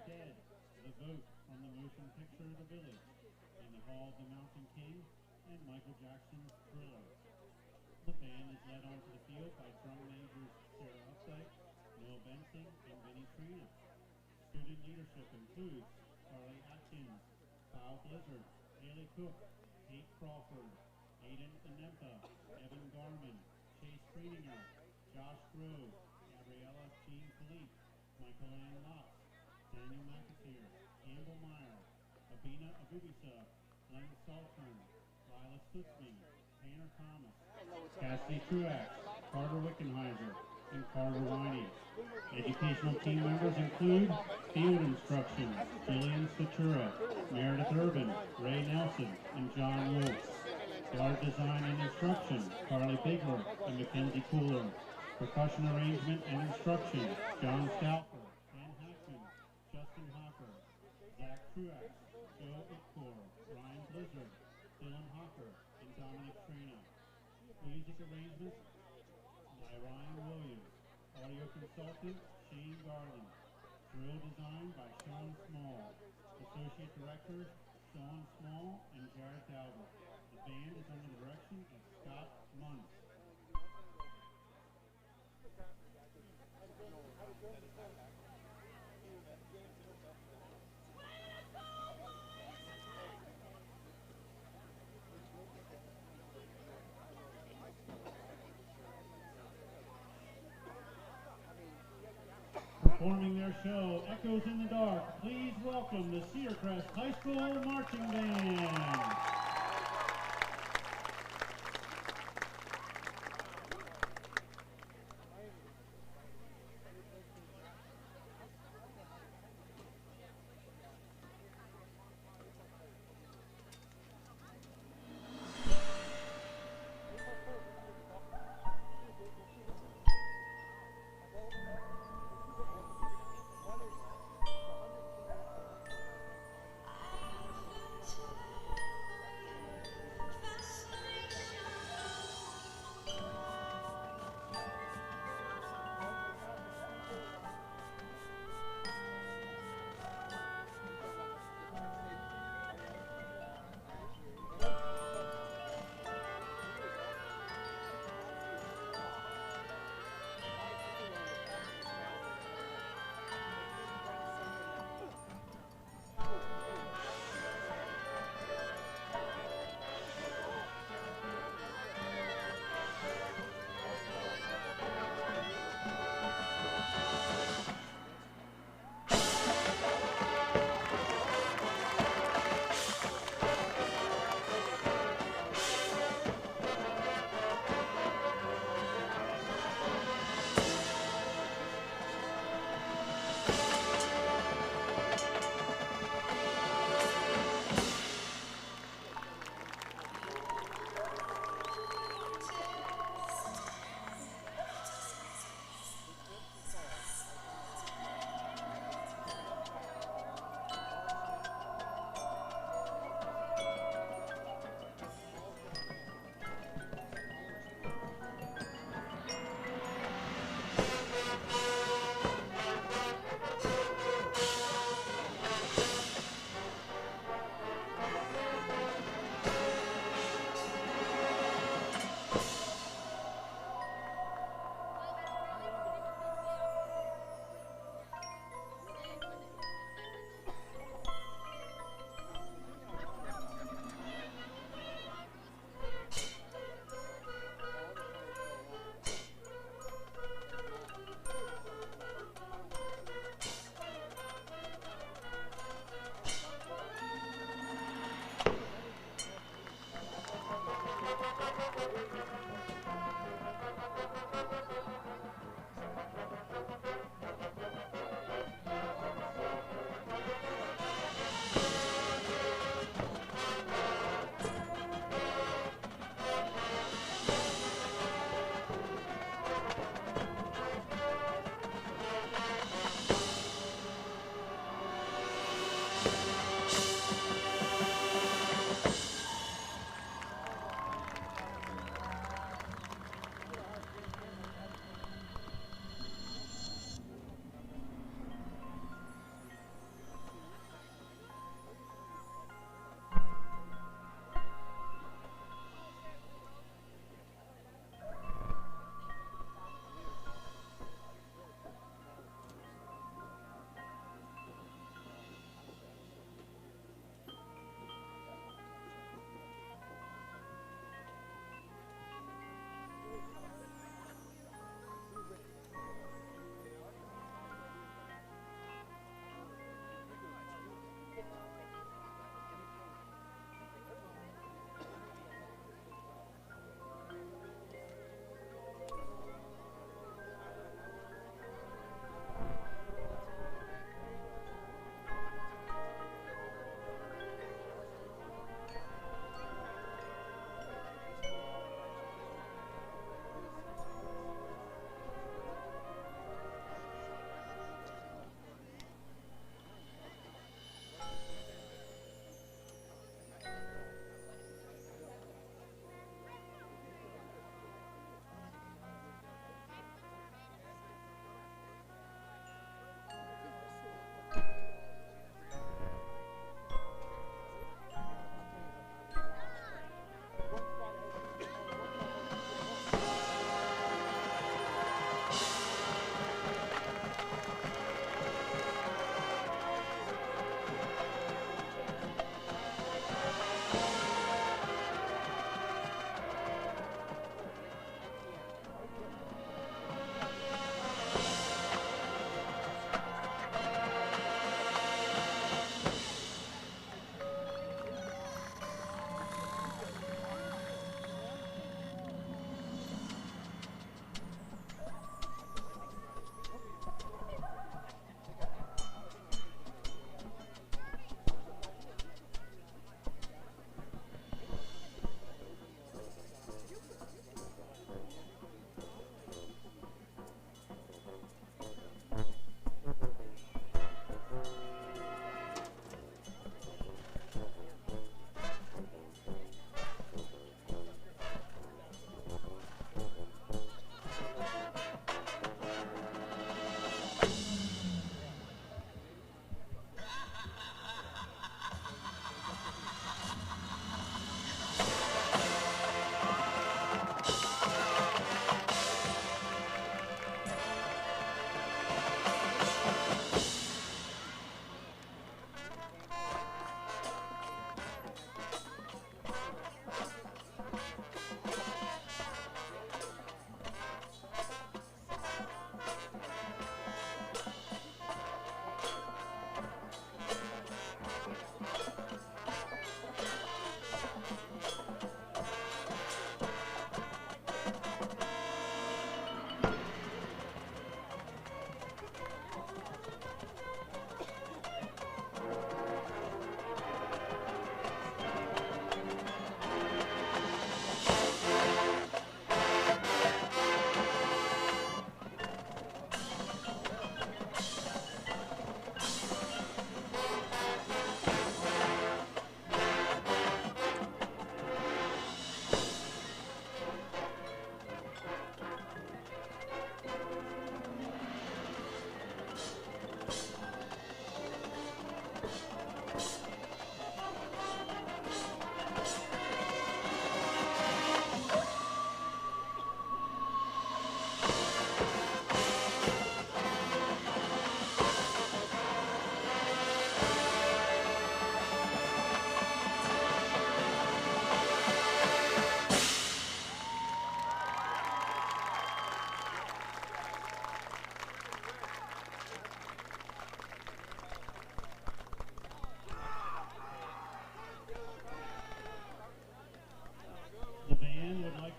Dead, The Vote from the motion picture The Village, In the Hall of the Mountain King, and Michael Jackson's Thriller. The band is led onto the field by drum majors Sarah Updike, Noah Benson, and Vinnie Trina. Student leadership includes Carly Atkins, Kyle Blizzard, Haley Cook, Kate Crawford, Aiden Anempa, Evan Garman, Chase Traininger, Josh Grove, Gabriella Jean Philippe, Michael Ann Lotz, Daniel McAteer, Campbell Meyer, Abina Abubisa, Glenn Saltern, Lila Stutzman, Tanner Thomas, Cassidy Truax, Carter Wickenheiser, and Carter Winey. Educational team members include field instruction, Jillian Statura, Meredith Urban, Ray Nelson, and John Wolf. Guard design and instruction, Carly Bigler and Mackenzie Cooler. Percussion arrangement and instruction, John Stauffer, Ken Hackman, Justin Hopper, Zach Truax, Joe Itkor, Ryan Blizzard, Dylan Hopper, and Dominic Trina. Music arrangements by Ryan Williams. Audio consultant, Shane Garland. Drill design by Sean Small. Associate directors, Sean Small and Jared Talbot. The band is under the direction of Scott Muntz. Performing their show, Echoes in the Dark, please welcome the Cedar Crest High School Marching Band.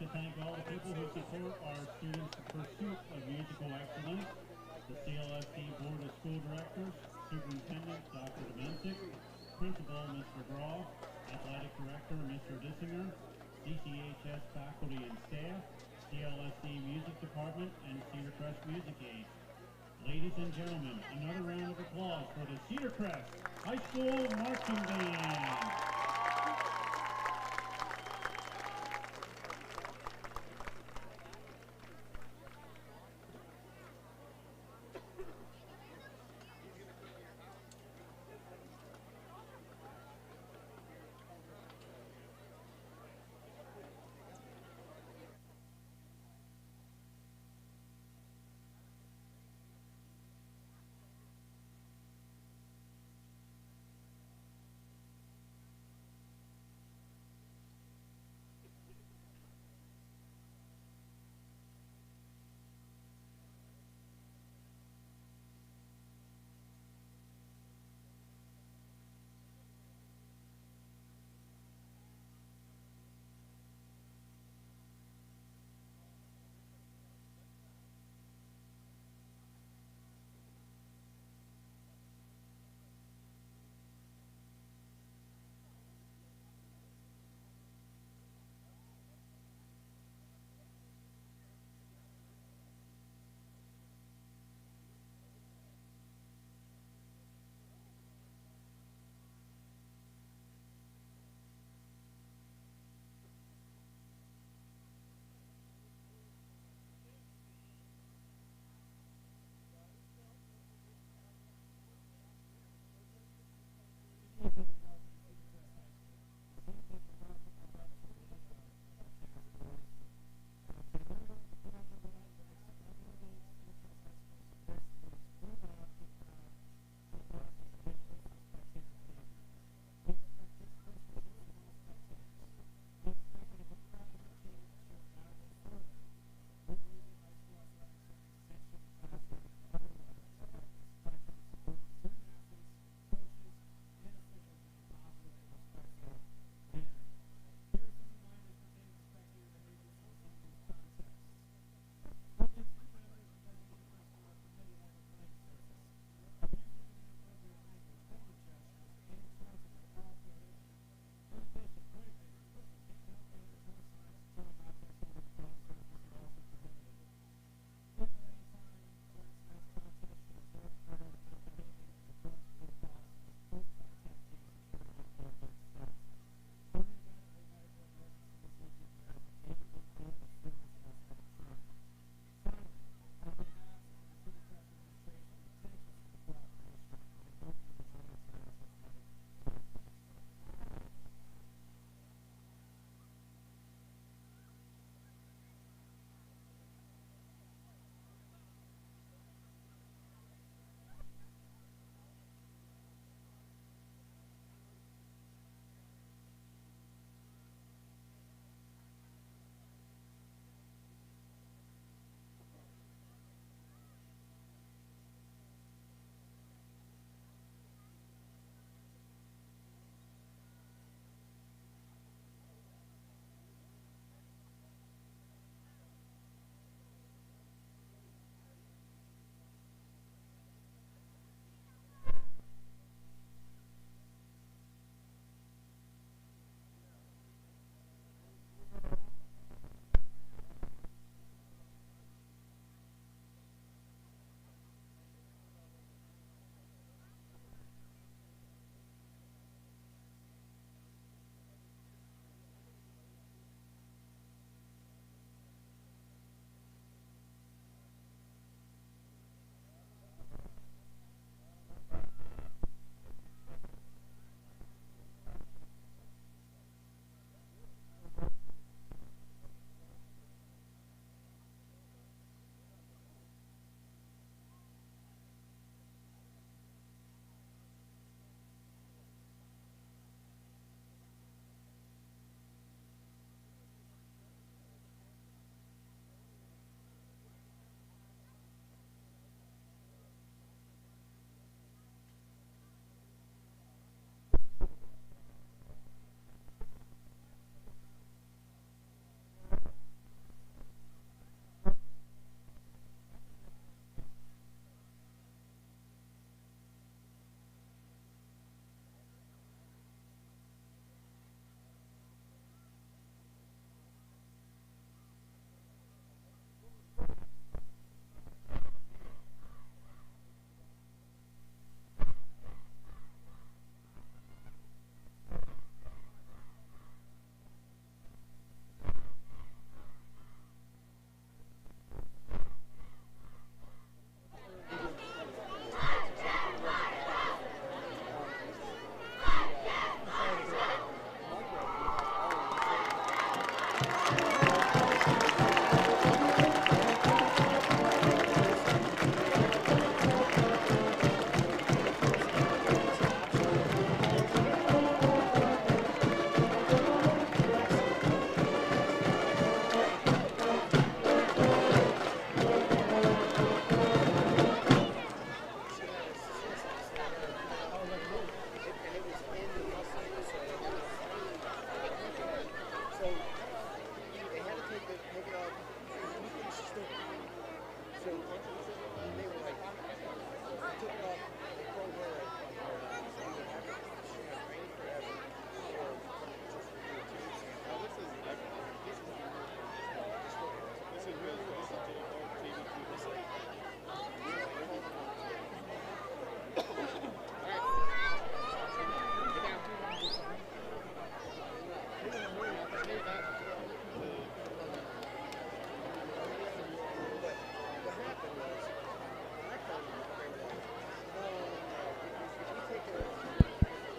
to thank all the people who support our students' pursuit of musical excellence. The CLSD Board of School Directors, Superintendent Dr. Domestic, Principal Mr. Graw, Athletic Director Mr. Dissinger, CCHS faculty and staff, CLSD Music Department, and Cedar Crest Music Aids. Ladies and gentlemen, another round of applause for the Cedar Crest High School Marching Band.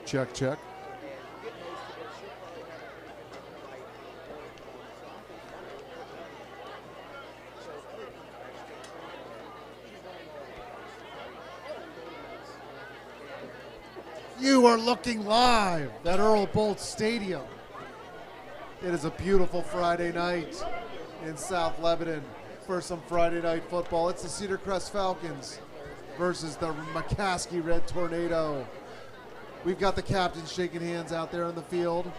Check, check. You are looking live at Earl Boltz Stadium. It is a beautiful Friday night in South Lebanon for some Friday night football. It's the Cedar Crest Falcons versus the McCaskey Red Tornado. We've got the captains shaking hands out there on the field.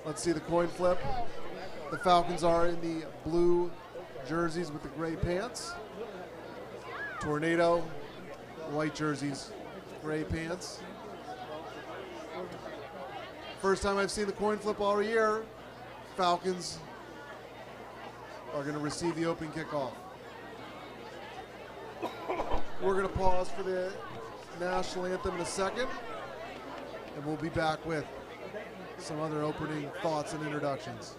Let's see the coin flip. The Falcons are in the blue jerseys with the gray pants. Tornado, white jerseys, gray pants. First time I've seen the coin flip all year. Falcons are going to receive the opening kickoff. We're going to pause for the national anthem in a second, and we'll be back with some other opening thoughts and introductions.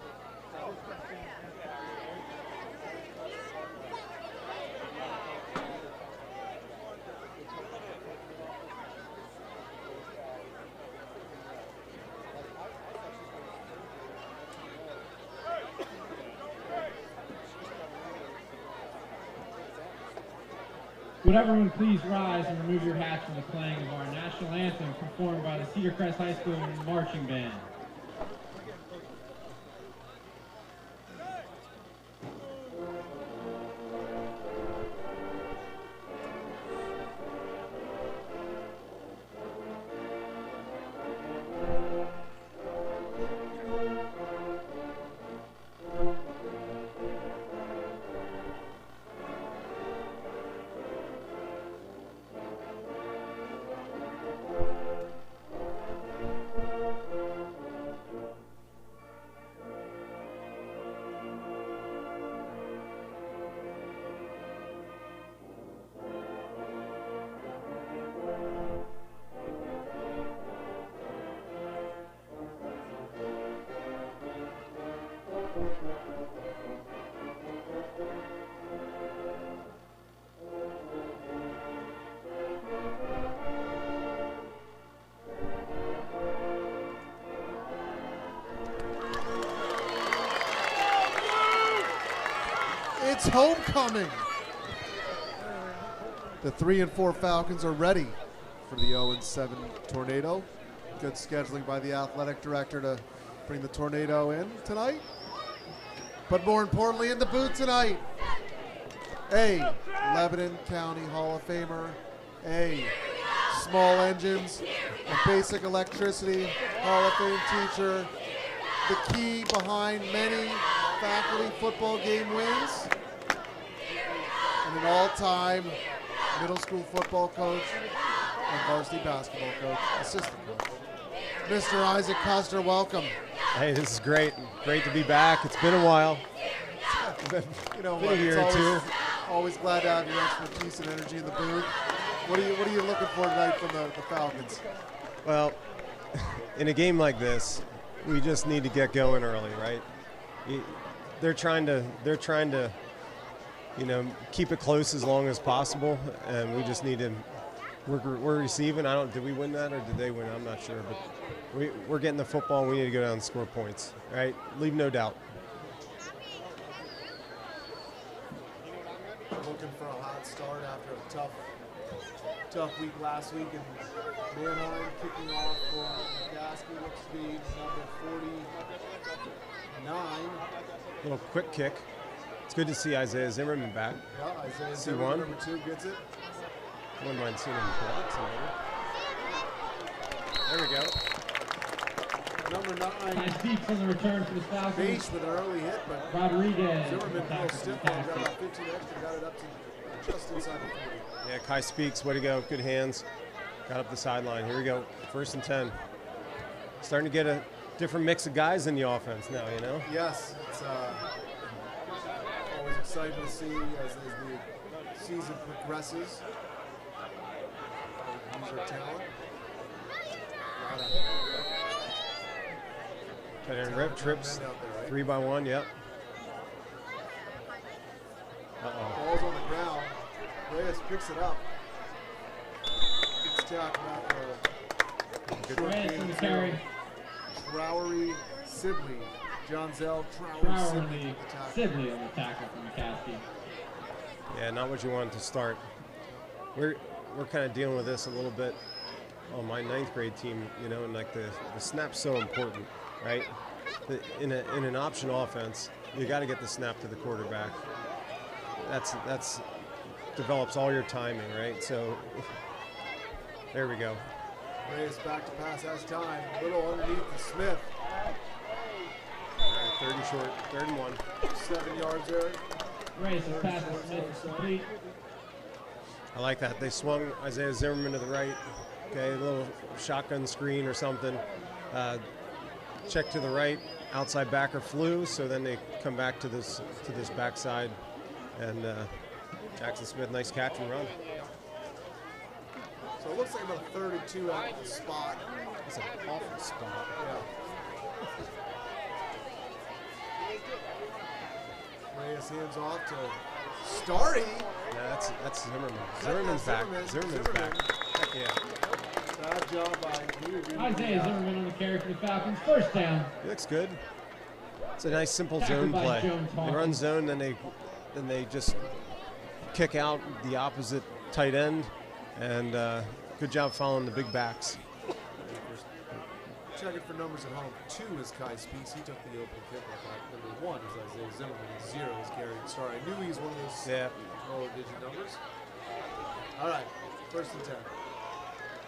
Would everyone please rise and remove your hats from the playing of our national anthem performed by the Cedar Crest High School Marching Band. It's homecoming. The 3 and 4 Falcons are ready for the 0 and 7 Tornado. Good scheduling by the athletic director to bring the Tornado in tonight. But more importantly, in the booth tonight, a Lebanon County Hall of Famer, a small engines and basic electricity Hall of Fame teacher, the key behind many faculty football game wins, and an all-time middle school football coach and varsity basketball coach, assistant coach. Mr. Isaac Custer, welcome. Hey, this is great. Great to be back. It's been a while. You know, been a year or two. Always glad to have your expertise and energy in the booth. What are you looking for tonight from the Falcons? Well, in a game like this, we just need to get going early, right? They're trying to, you know, keep it close as long as possible, and we just need to. We're receiving. Did we win that or did they win? I'm not sure, but we're getting the football. We need to go down and score points, right? Leave no doubt. Looking for a hot start after a tough week last week, and Manheim kicking off for McCaskey. Looks to be number 49. Little quick kick. It's good to see Isaiah Zimmerman back. Yeah, Isaiah Zimmerman, number 2, gets it. Wouldn't mind seeing him play. There we go. Number 9. Nice deep from the return for the Falcons. Base with an early hit, but Rodriguez. Zimmerman a little stiff on, got about 15 extra, got it up to just inside the 40. Yeah, Kai Speaks, way to go. Good hands. Got up the sideline. Here we go. 1st and 10. Starting to get a different mix of guys in the offense now, you know? Yes, it's always exciting to see as the season progresses. Use our talent. Tight end rip, trips, There, right? 3 by 1, yep. Ball's on the ground. Reyes picks it up. Gets tackled out for Good Reyes on the carry. Trowery Sibley. John Zell, Trowery Trowery Sibley on the tackle from McCaskey. Yeah, not what you wanted to start. We're kind of dealing with this a little bit on my 9th grade team, you know, and like the snap's so important, right? In an option offense, you got to get the snap to the quarterback. That's develops all your timing, right? So there we go. Reyes back to pass, has time. Little underneath to Smith. All right, 30 short, 3rd and 1. 7 yards there. Reyes is passing Smith is complete. I like that. They swung Isaiah Zimmerman to the right. Okay, a little shotgun screen or something. Check to the right. Outside backer flew, so then they come back to this backside, and Jackson Smith, nice catch and run. So it looks like about 32 out of the spot. It's an awful spot. Yeah. Reyes hands off to Starry. Yeah, that's Zimmerman. Zimmerman's back. Zimmerman's back. Heck yeah. Bad job by Isaiah Zimmerman on the carry for the Falcons. 1st down. He looks good. It's a nice simple Tackled zone by play. Jones They run zone, then they just kick out the opposite tight end, and good job following the big backs. Checking for numbers at home. 2 is Kai Speaks. He took the open kickoff. Number 1 is Isaiah Zimmerman. 0 is Gary Starry. I knew he was one of those lower digit numbers. All right, 1st and 10.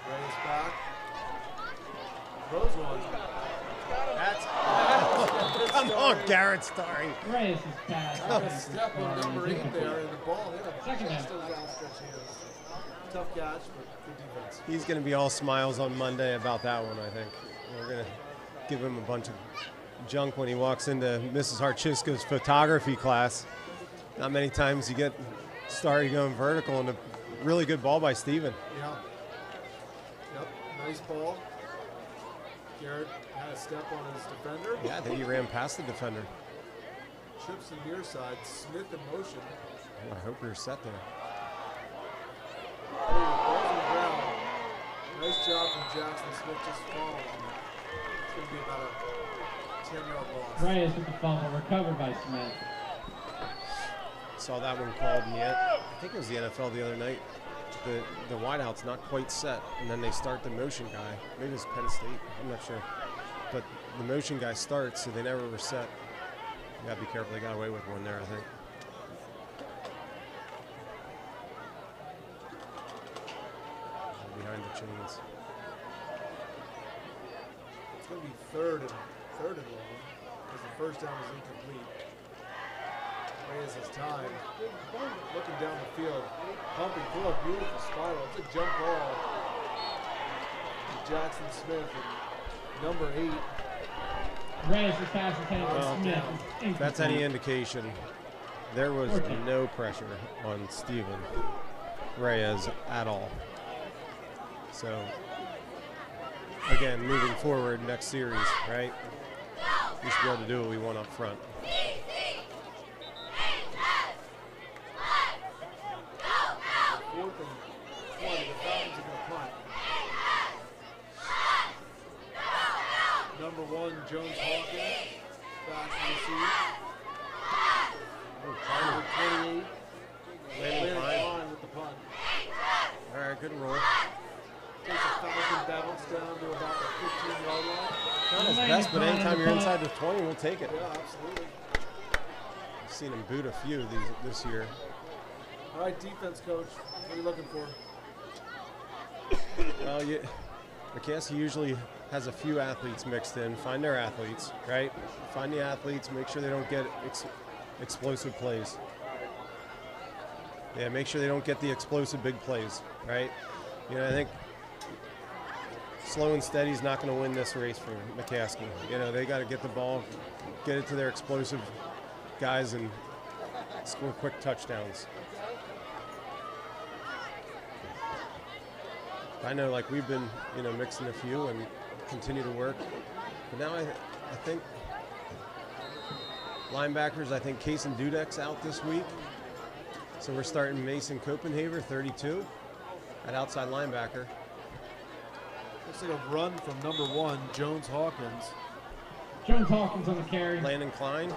Reyes back. Throws one. Come on, Garrett Starry. Reyes is passed. Step on number 8 there, and the ball hit him. Second down. Still outstretched hands. Tough catch, but good defense. He's going to be all smiles on Monday about that one, I think. We're going to give him a bunch of junk when he walks into Mrs. Harchiska's photography class. Not many times you get Starry going vertical, and a really good ball by Steven. Yeah. Yep, nice ball. Garrett had a step on his defender. Yeah, I think he ran past the defender. Trips to the near side. Smith in motion. Oh, I hope we were set there. Ball's on the ground. Nice job from Jackson Smith just following. It's going to be about a 10-yard loss. Reyes with the fumble, recovered by Smith. Saw that one called in the end. I think it was the NFL the other night. The wideout's not quite set, and then they start the motion guy. Maybe it's Penn State. I'm not sure. But the motion guy starts, so they never were set. You gotta be careful. They got away with one there, I think. Behind the chains. It's going to be third and long because the 1st down is incomplete. Reyes has time. Looking down the field. Pumping through a beautiful spiral. It's a jump ball to Jackson Smith and number 8. Reyes is passing intended Well, to Smith. If that's any indication, there was no pressure on Steven Reyes at all. So, again, moving forward next series, right? We should be able to do what we want up front. 4th and 20. The Falcons are going to punt. Number 1, Jones Hawkins. Back to receive. Number 28. Landon Fine with the punt. All right, good roll. Takes a Falcon bounce down to about the 15-yard line. Not his best, but anytime you're inside the 20, we'll take it. Yeah, absolutely. I've seen him boot a few of these this year. All right, defense coach, what are you looking for? Well, McCaskey usually has a few athletes mixed in. Find their athletes, right? Find the athletes, make sure they don't get explosive plays. Yeah, make sure they don't get the explosive big plays, right? You know, I think slow and steady is not going to win this race for McCaskey. You know, they got to get the ball, get it to their explosive guys, and score quick touchdowns. I know, like, we've been, you know, mixing a few and continue to work. But now I think linebackers, I think Case and Dudek's out this week. So we're starting Mason Copenhaver, 32, at outside linebacker. Looks like a run from number 1, Jones Hawkins. Jones Hawkins on the carry. Landon Klein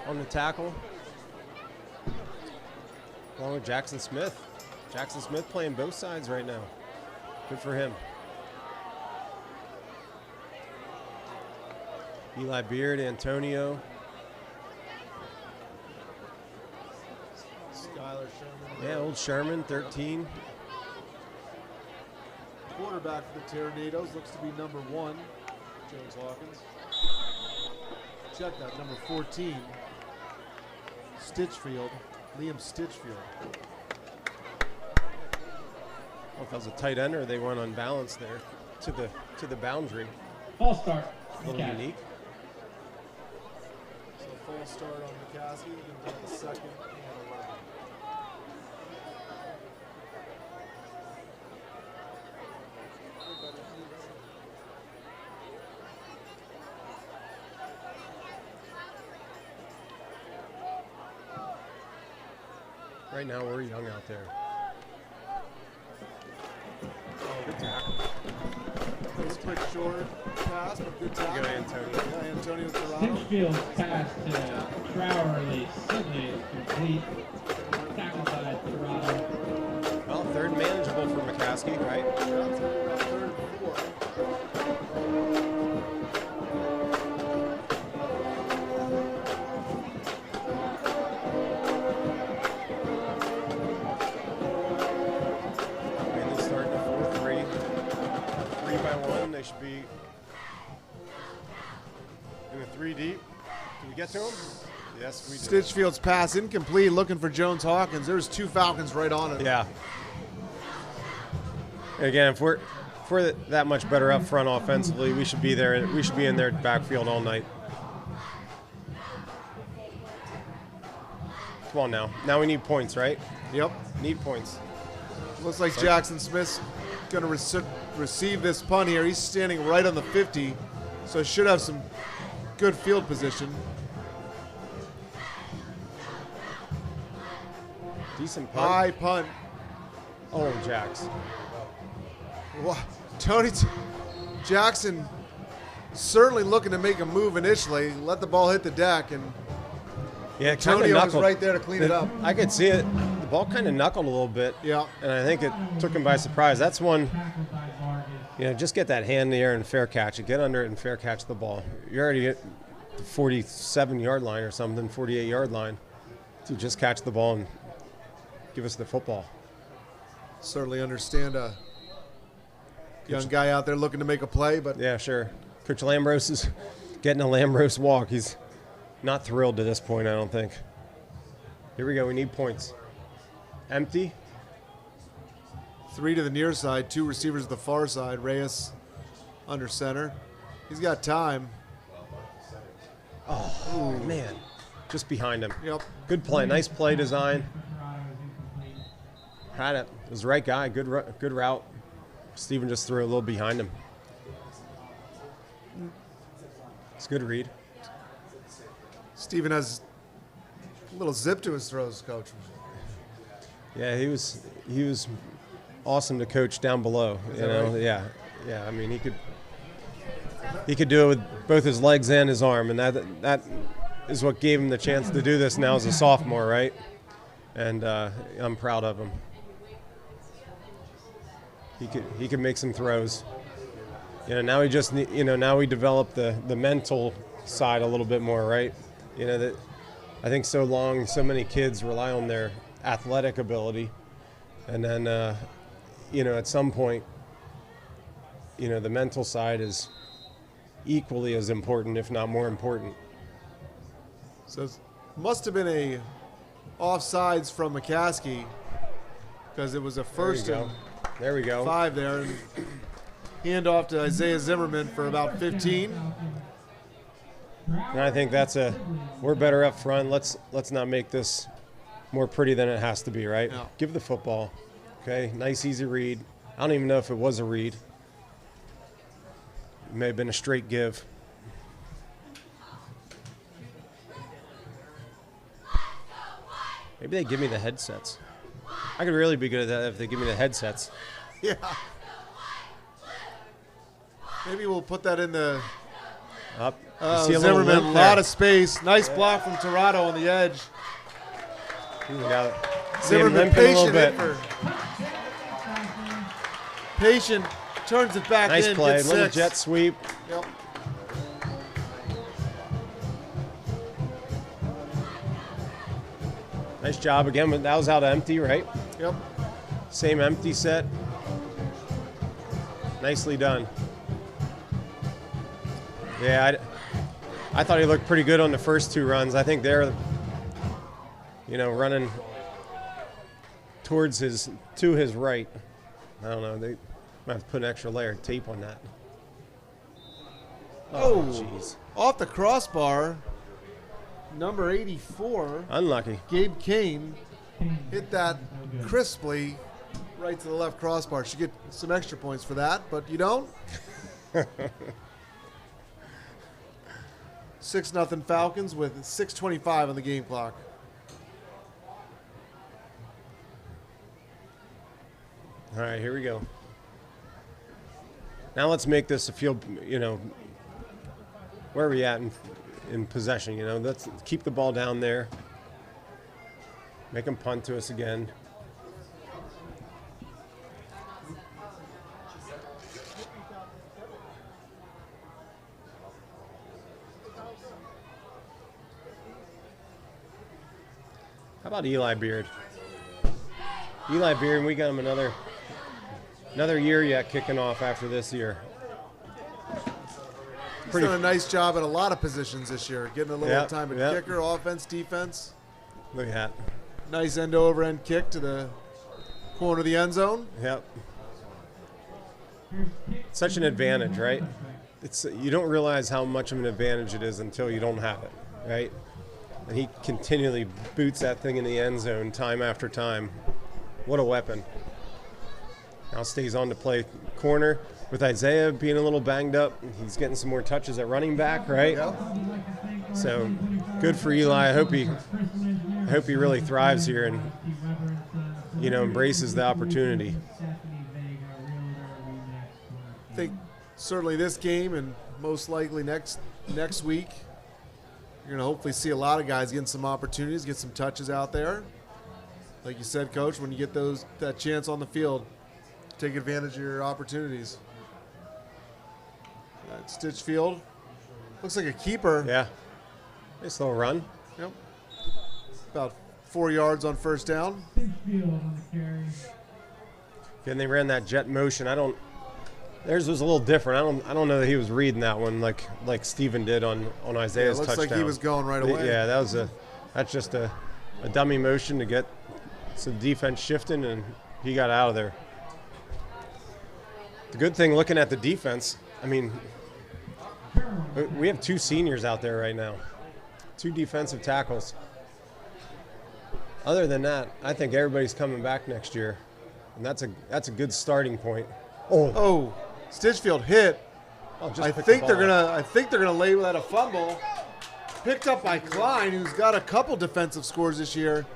on the tackle. Along with Jackson Smith. Jackson Smith playing both sides right now. Good for him. Eli Beard, Antonio. Skylar Sherman. Yeah, old Sherman, 13. Quarterback for the Tornadoes looks to be number 1, Jones Hawkins. Check that, number 14, Stitchfield, Liam Stitchfield. I don't know if that was a tight end or they went unbalanced there to the boundary. False start. A little unique. So full start on McCaskey, and then the second and 11. Right now we're young out there. Good tackle. Nice quick short pass, but good tackle. Good Antonio. Yeah, Antonio Serrano. Stitchfield's pass to Trowerly Sidley is complete. Tackle by Serrano. Well, third manageable for McCaskey, right? Yeah, third and 4. They should be in the 3 deep. Can we get to him? Yes, we do. Stitchfield's pass incomplete, looking for Jones Hawkins. There's 2 Falcons right on it. Yeah. And again, if we're that much better up front offensively, we should be there. We should be in their backfield all night. Come on now. Now we need points, right? Yep. Need points. Looks like Jackson Smith's going to receive this punt here. He's standing right on the 50, so should have some good field position. Decent punt. High punt. Oh, Jax. Wow. Jackson certainly looking to make a move initially. Let the ball hit the deck, and yeah, Antonio was right there to clean it up. I could see it. The ball kind of knuckled a little bit. Yeah. And I think it took him by surprise. That's one, just get that hand in the air and fair catch it. Get under it and fair catch the ball. You're already at the 47-yard line or something, 48-yard line. To just catch the ball and give us the football. Certainly understand a young guy out there looking to make a play, but yeah, sure. Coach Lambros is getting a Lambros walk. He's not thrilled to this point, I don't think. Here we go. We need points. Empty. 3 to the near side, 2 receivers to the far side. Reyes under center. He's got time. Oh, man. Just behind him. Yep. Good play. Nice play design. Had it. It was the right guy. Good route. Steven just threw a little behind him. It's a good read. Steven has a little zip to his throws, Coach. Yeah, he was awesome to coach down below. Right? Yeah. I mean, he could do it with both his legs and his arm, and that is what gave him the chance to do this now as a sophomore, right? And I'm proud of him. He could make some throws. Now he just now we develop the mental side a little bit more, right? That I think so many kids rely on their athletic ability, and then at some point the mental side is equally as important, if not more important. So it must have been a offsides from McCaskey, because it was a first and there we go 5 there, and hand off to Isaiah Zimmerman for about 15. And I think we're better up front. Let's not make this more pretty than it has to be, right? Yeah. Give the football. Okay, nice easy read. I don't even know if it was a read. It may have been a straight give. Maybe they give me the headsets. I could really be good at that if they give me the headsets. Yeah. Maybe we'll put that in the Up. See a little Zimmerman, a limp lot there. of space. Nice block from Torado on the edge. Ooh, we got it. See him Zimmerman limping a little patient. bit. Patient, turns it back Nice in. play. Gets Little 6. jet sweep. Yep. Nice job again. That was out empty, right? Yep. Same empty set. Nicely done. Yeah, I thought he looked pretty good on the first 2 runs. I think they're, running towards to his right. I don't know. They might have to put an extra layer of tape on that. Oh, jeez. Off the crossbar, number 84, Unlucky. Gabe Kane, hit that crisply right to the left crossbar. Should get some extra points for that, but you don't. 6-0 Falcons with 6:25 on the game clock. All right, here we go. Now let's make this a field, where are we at in possession? Let's keep the ball down there. Make them punt to us again. How about Eli Beard? Eli Beard, we got him another year yet kicking off after this year. He's done a nice job at a lot of positions this year, getting a little time at Yep. kicker, offense, defense. Look at that. Nice end-over-end kick to the corner of the end zone. Yep. Such an advantage, right? You don't realize how much of an advantage it is until you don't have it, right? And he continually boots that thing in the end zone time after time. What a weapon. Now stays on to play corner with Isaiah being a little banged up. He's getting some more touches at running back, right? Yep. So good for Eli. I hope he really thrives here and embraces the opportunity. I think certainly this game and most likely next week, you're going to hopefully see a lot of guys getting some opportunities, get some touches out there. Like you said, Coach, when you get that chance on the field, take advantage of your opportunities. Stitchfield looks like a keeper. Yeah. Nice little run. Yep. About 4 yards on first down. And they ran that jet motion. Theirs was a little different. I don't know that he was reading that one like Steven did on Isaiah's looks touchdown. like he was going right away. Yeah, that's just a dummy motion to get some defense shifting, and he got out of there. The good thing, looking at the defense, we have 2 seniors out there right now, 2 defensive tackles. Other than that, I think everybody's coming back next year, and that's a good starting point. Oh, Stitchfield hit. I think they're gonna label that a fumble. Picked up by Klein, who's got a couple defensive scores this year.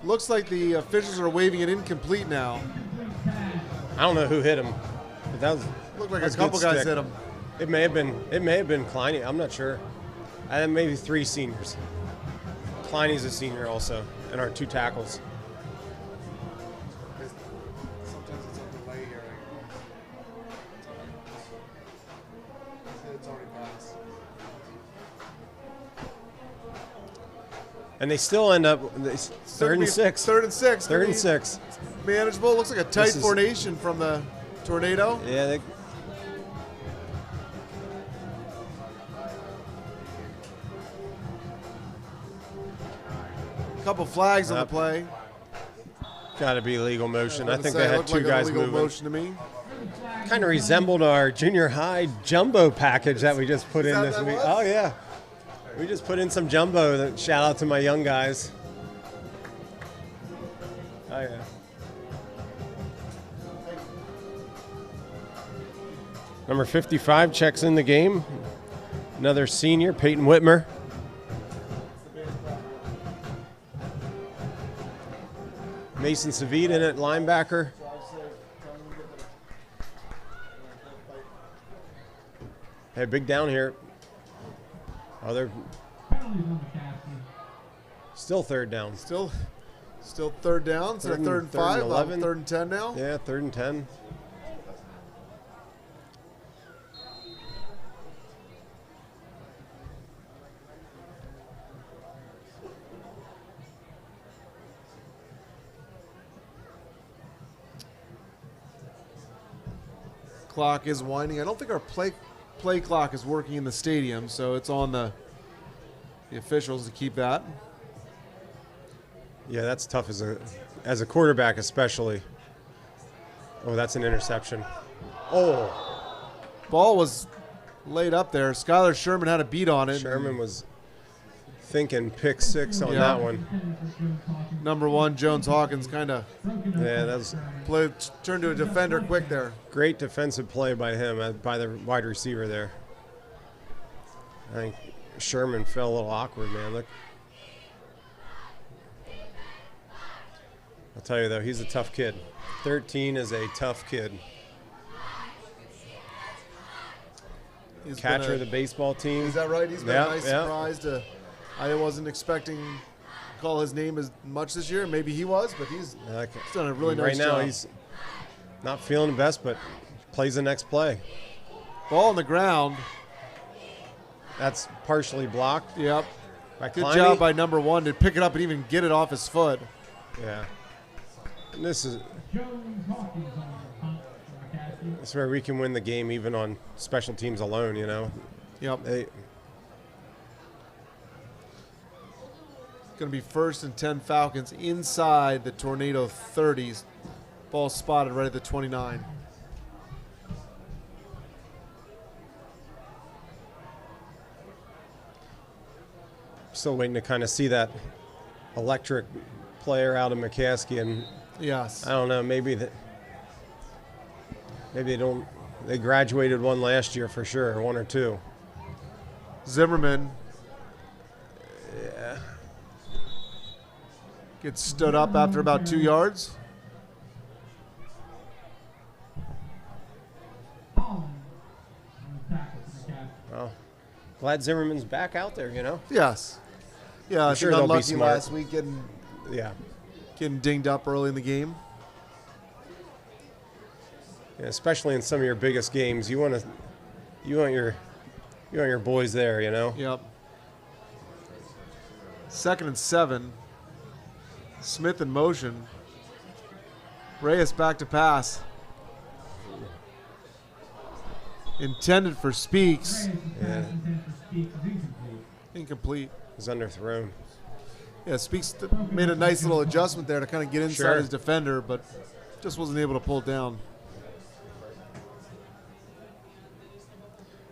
Looks like the officials are waving it incomplete now. I don't know who hit him, but that was Looked like that's a couple guys stick. hit him. It may have been Klein. I'm not sure. I had maybe 3 seniors. Kleiny's a senior also, and our 2 tackles. Sometimes it's a delay here. It's already passed. And they still end up 3rd and 6. 3rd and 6. 3rd and 6. Manageable. Looks like a tight formation from the tornado. Yeah. Couple flags on the play. Got to be legal motion. I think they had 2 like guys illegal moving. motion to me. Kind of resembled our junior high jumbo package that we just put in this week. Oh yeah, we just put in some jumbo. Shout out to my young guys. Oh yeah. Number 55 checks in the game. Another senior, Peyton Whitmer. Mason Savid in at linebacker. Hey, big down here. Oh, they're still third down. Still third down. Instead of third and 5, 11. third and 10 now. Yeah, 3rd and 10. Clock is winding. I don't think our play clock is working in the stadium, so it's on the officials to keep that. Yeah, that's tough as a quarterback, especially. Oh, that's an interception. Oh, Ball was laid up there. Skylar Sherman had a beat on it. Sherman was thinking pick 6 on that one. Number 1, Jones Hawkins, kind of Yeah, that was turned to a defender quick there. great defensive play by him, by the wide receiver there. I think Sherman fell a little awkward, man. Look. I'll tell you, though, he's a tough kid. 13 is a tough kid. He's Catcher of the baseball team. Is that right? He's been a nice surprise. I wasn't expecting to call his name as much this year. Maybe he was, but he's done a really nice job. Right now, he's not feeling the best, but plays the next play. Ball on the ground. That's partially blocked. Yep. Good Climbing. job by number 1 to pick it up and even get it off his foot. Yeah. And this is where we can win the game even on special teams alone, you know. Yep. They, Going to be 1st and 10 Falcons inside the Tornado 30s. Ball spotted right at the 29. still waiting to kind of see that electric player out of McCaskey, and yes, I don't know, maybe they graduated one last year for sure, one or two. Zimmerman Yeah. gets stood up after about 2 yards. Well, glad Zimmerman's back out there, you know? Yes. Yeah, I sure think they'll be unlucky smart. last week Yeah. getting dinged up early in the game. Yeah, especially in some of your biggest games, you want your boys there, you know? Yep. 2nd and 7. Smith in motion. Reyes back to pass. Intended for Speaks. Yeah, Incomplete. he's underthrown. Yeah, Speaks made a nice little adjustment there to kind of get inside Sure. his defender, but just wasn't able to pull it down.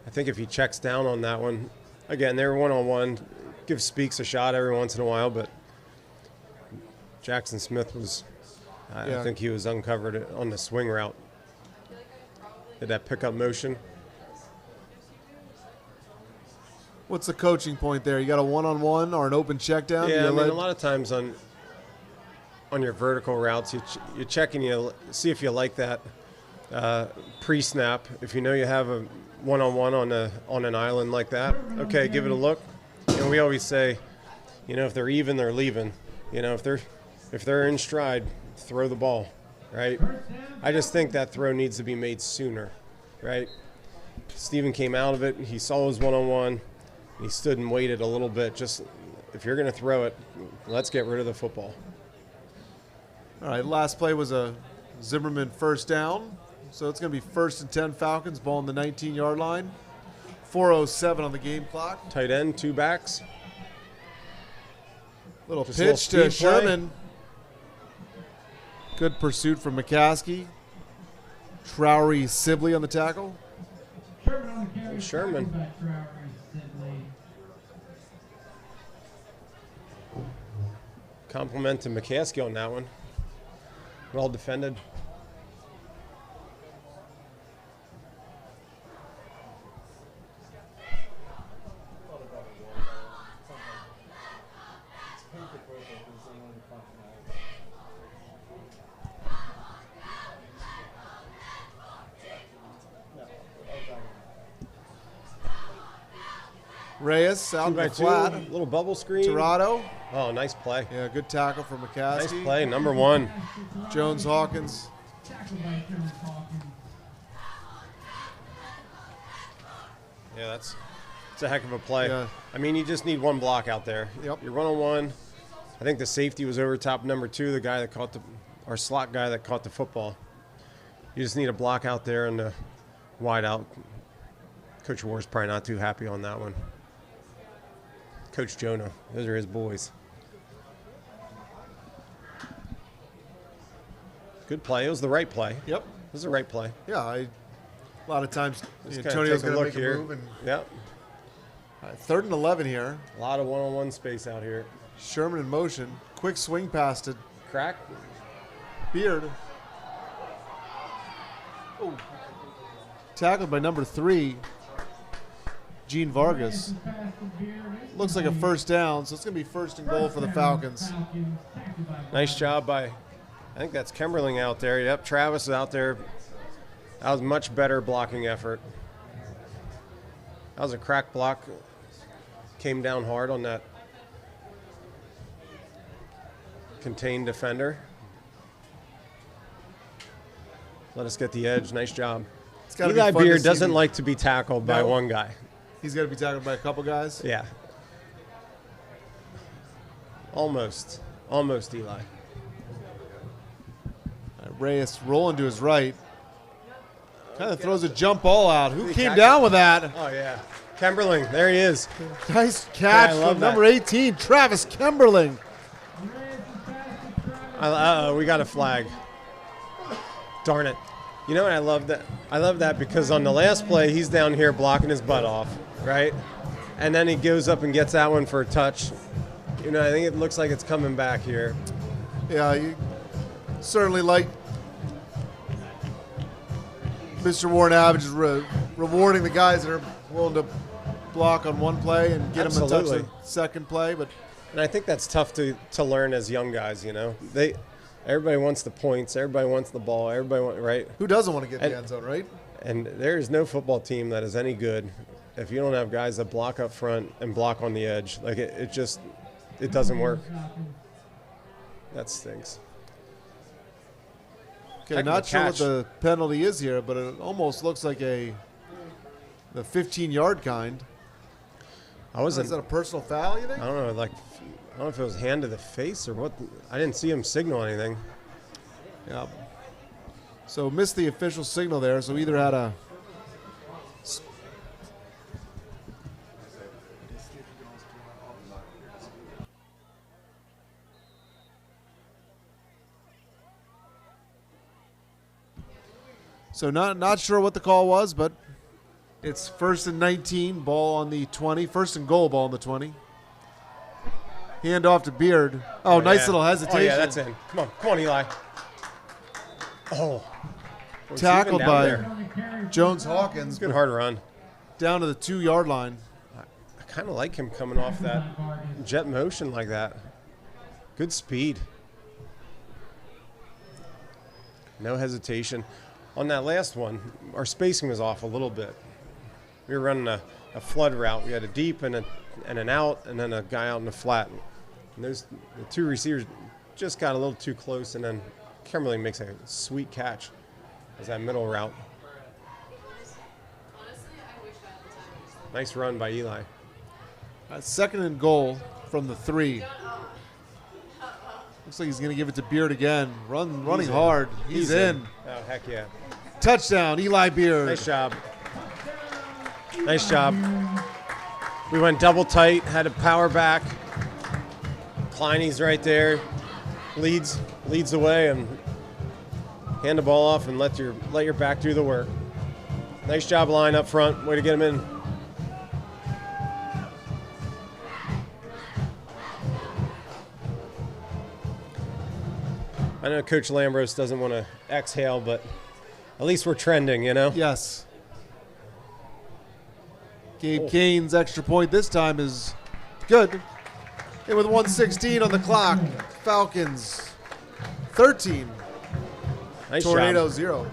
I think if he checks down on that one, again, they're one-on-one, give Speaks a shot every once in a while, but Jackson Smith was, I think he was uncovered on the swing route. Did that pickup motion? What's the coaching point there? You got a one-on-one or an open check down? Yeah, I mean, a lot of times on your vertical routes, you check and you see if you like that pre-snap. If you know you have a one-on-one on an island like that, okay, give it a look. And we always say, you know, if they're even, they're leaving. You know, if they're in stride, throw the ball, right? I just think that throw needs to be made sooner, right? Steven came out of it. He saw his one-on-one. He stood and waited a little bit. Just if you're going to throw it, let's get rid of the football. All right, last play was a Zimmerman first down. So it's going to be 1st and 10 Falcons, ball on the 19-yard line. 4:07 on the game clock. Tight end, two backs. Little Just a little pitch to speed play. Sherman. Good pursuit from McCaskey. Trowery Sibley on the tackle. Sherman. Compliment to McCaskey on that one. Well defended. Reyes out in the 2x2, flat. little bubble screen. Tirado. Oh, nice play. Yeah, good tackle from McCaskey. Nice play, number 1. Jones Hawkins. Yeah, that's a heck of a play. Yeah. I mean, you just need one block out there. Yep. You're 1-on-1. I think the safety was over top number 2, the guy that caught our slot guy that caught the football. You just need a block out there and a wide out. Coach Ward's probably not too happy on that one. Coach Jonah, those are his boys. Good play. It was the right play. Yep. It was the right play. Yeah, a lot of times Just Antonio's kinda going take to make here. a move. And, Yep. 3rd and 11 here. A lot of one-on-one space out here. Sherman in motion. Quick swing past to Crack. Beard. Oh. Tackled by number 3, Gene Vargas. Looks like a first down, so it's going to be 1st and goal for the Falcons. Nice job by, I think that's Kimberling out there. Yep, Travis is out there. That was much better blocking effort. That was a crack block. Came down hard on that contained defender. Let us get the edge. Nice job. It's gotta be Eli fun to Beard see doesn't the- like to be tackled by No. one guy. He's got to be tackled by a couple guys. Yeah. Almost. Almost, Eli. Reyes rolling to his right. Kind of throws a jump ball out. Who He came catch down it. with that? Oh, yeah. Kimberling. There he is. Nice catch Yeah, I love from that. number 18, Travis Kimberling. We got a flag. Darn it. You know what? I love that. I love that because on the last play, he's down here blocking his butt off, right? And then he goes up and gets that one for a touch. You know, I think it looks like it's coming back here. Yeah, you certainly like Mr. Warren Average is rewarding the guys that are willing to block on one play and get them a touch Absolutely. the second play. But And I think that's tough to learn as young guys, you know. Everybody wants the points. Everybody wants the ball. Right? who doesn't want to get in And- the end zone, right? And there is no football team that is any good if you don't have guys that block up front and block on the edge. Like, it doesn't work. That stinks. Okay, Heck of not a sure what catch. the penalty is here, but it almost looks like the 15-yard kind. Is that a personal foul, you think? I don't know. I don't know if it was hand to the face or what. I didn't see him signal anything. Yeah. So missed the official signal there. So either had a So not sure what the call was, but it's 1st and 19, ball on the 20. 1st and goal, ball on the 20. Hand off to Beard. Oh, nice yeah. little hesitation. Oh, yeah, that's in. Come on, Eli. Oh. Was he Tackled even down by there? Jones Hawkins, Good hard run. down to the 2-yard line. I kind of like him coming off that jet motion like that. Good speed. No hesitation. On that last one, our spacing was off a little bit. We were running a flood route. We had a deep and an out, and then a guy out in the flat. And the 2 receivers just got a little too close, and then Kimberly makes a sweet catch as that middle route. Nice run by Eli. 2nd and goal from the 3. Looks like he's going to give it to Beard again. Running hard. He's in. Oh, heck yeah. Touchdown, Eli Beard. Nice job. Nice job. We went double tight, had to power back. Kleiny's right there. Leads the way and hand the ball off and let your back do the work. Nice job line up front. Way to get him in. I know Coach Lambros doesn't want to exhale, but at least we're trending, you know? Yes. Gabe Kane's extra point this time is good. And with 1:16 on the clock, Falcons 13, Nice Tornado job. 0.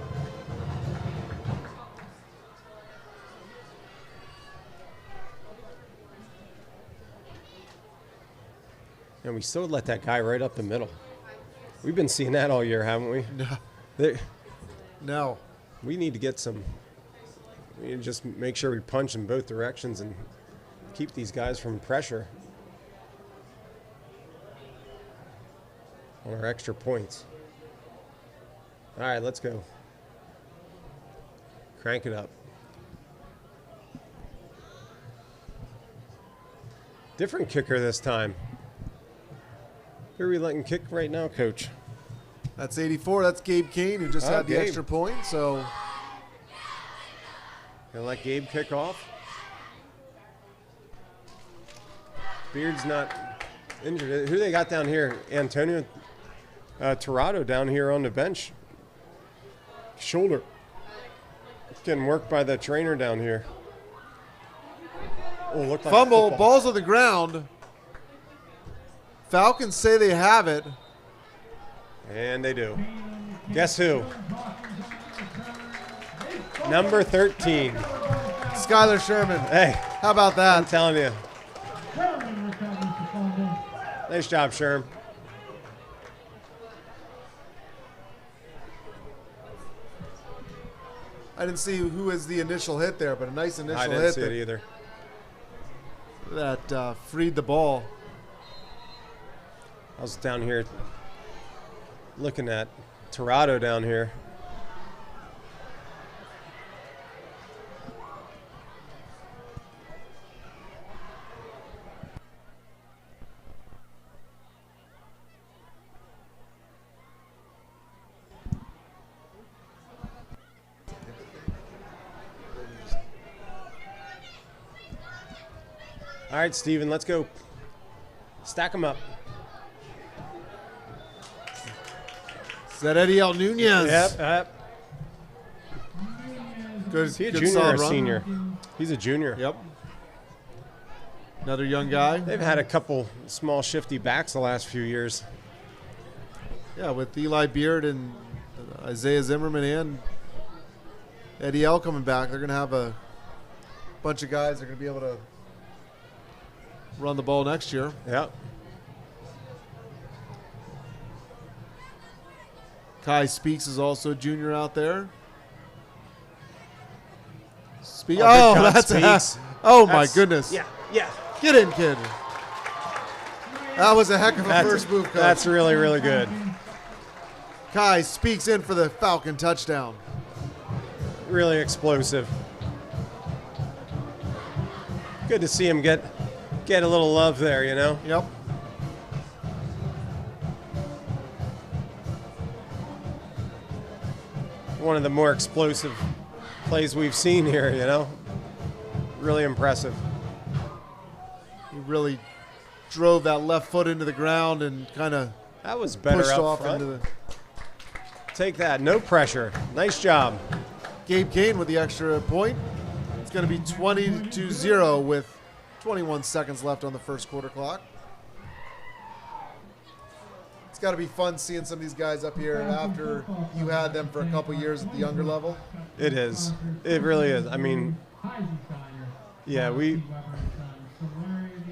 And we still let that guy right up the middle. We've been seeing that all year, haven't we? No. No. We need to get some. We need to just make sure we punch in both directions and keep these guys from pressure on our extra points. All right, let's go. Crank it up. Different kicker this time. Who are we letting kick right now, Coach? That's 84. That's Gabe Kane, who just had the extra point. So gonna let Gabe kick off. Beard's not injured. Who they got down here? Antonio Tirado down here on the bench. Shoulder. Getting worked by the trainer down here. Oh, looked like fumble. Ball's on the ground. Falcons say they have it. And they do. Guess who? Number 13. Skylar Sherman. Hey. How about that? I'm telling you. Nice job, Sherm. I didn't see who was the initial hit there, but a nice initial hit. I didn't see it either. That freed the ball. I was down here looking at Tirado down here. All right, Steven, let's go. Stack them up. Is that Eddie L. Nunez? Yep. Good. Is he a good junior or solid run. senior? He's a junior. Yep. Another young guy. They've had a couple small shifty backs the last few years. Yeah, with Eli Beard and Isaiah Zimmerman and Eddie L. coming back, they're going to have a bunch of guys that are going to be able to run the ball next year. Yep. Kai Speaks is also a junior out there. Oh, that's Speaks. My goodness. Yeah. Get in, kid. That was a heck of a first move, Coach. That's really, really good. Kai Speaks in for the Falcon touchdown. Really explosive. Good to see him get a little love there, you know? Yep. One of the more explosive plays we've seen here, you know? Really impressive. He really drove that left foot into the ground and kind of That was better pushed up off front. into the. Take that. No pressure. Nice job. Gabe Kane with the extra point. It's going to be 20-0 with 21 seconds left on the first quarter clock. It's got to be fun seeing some of these guys up here after you had them for a couple years at the younger level. It is. It really is. I mean, yeah, we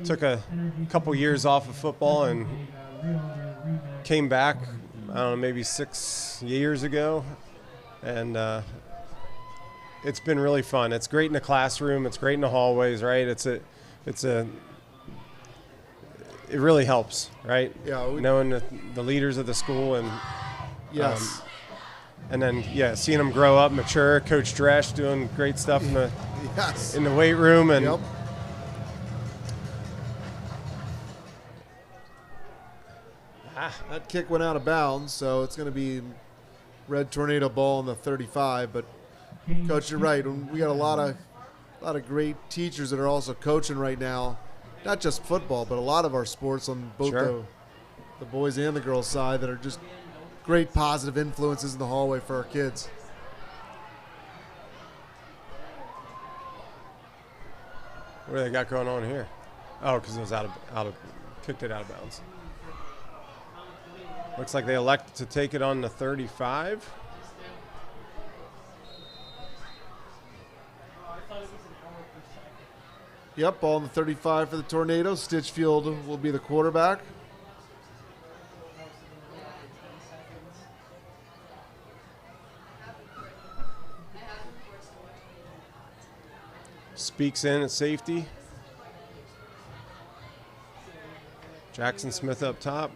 took a couple years off of football and came back, I don't know, maybe 6 years ago. And it's been really fun. It's great in the classroom. It's great in the hallways, right? It really helps, right? Yeah. Knowing the leaders of the school and Yes. and then seeing them grow up, mature. Coach Dresch doing great stuff in the Yes. in the weight room and. Yep. That kick went out of bounds, so it's going to be red tornado ball on the 35. But Coach, you're right. We got a lot of great teachers that are also coaching right now. Not just football, but a lot of our sports on both Sure. the boys and the girls side that are just great positive influences in the hallway for our kids. What do they got going on here? Oh, because it was kicked it out of bounds. Looks like they elected to take it on the 35. Yep, ball on the 35 for the Tornado. Stitchfield will be the quarterback. Speaks in at safety. Jackson Smith up top.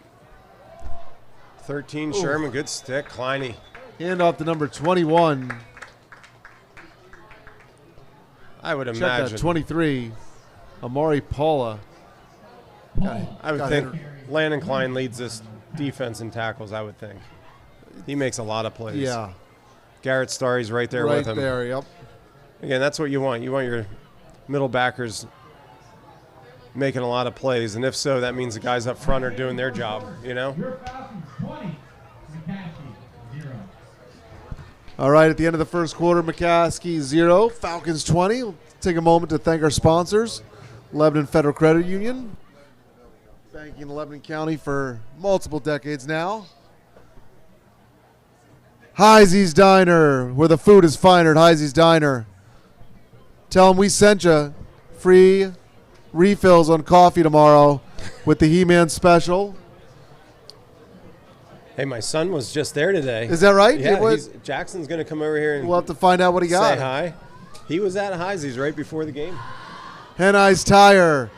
13, Sherman, good stick. Kleine. Hand off to number 21. I would Check imagine. that, 23. Amari Paula. I would think Landon Klein leads this defense in tackles, I would think. He makes a lot of plays. Yeah. Garrett Starry's right there with him. Right there, yep. Again, that's what you want. You want your middle backers making a lot of plays, and if so, that means the guys up front are doing their job, you know? Your Falcons 20, McCaskey 0. All right, at the end of the first quarter, McCaskey 0, Falcons 20. We'll take a moment to thank our sponsors, Lebanon Federal Credit Union, banking in Lebanon County for multiple decades now. Heisey's Diner, where the food is finer at Heisey's Diner. Tell them we sent you. Free refills on coffee tomorrow with the He-Man special. Hey, my son was just there today. Is that right? Yeah, Jackson's going to come over here and we'll have to find out what he got. say hi. He was at Heisey's right before the game. Henise Tire.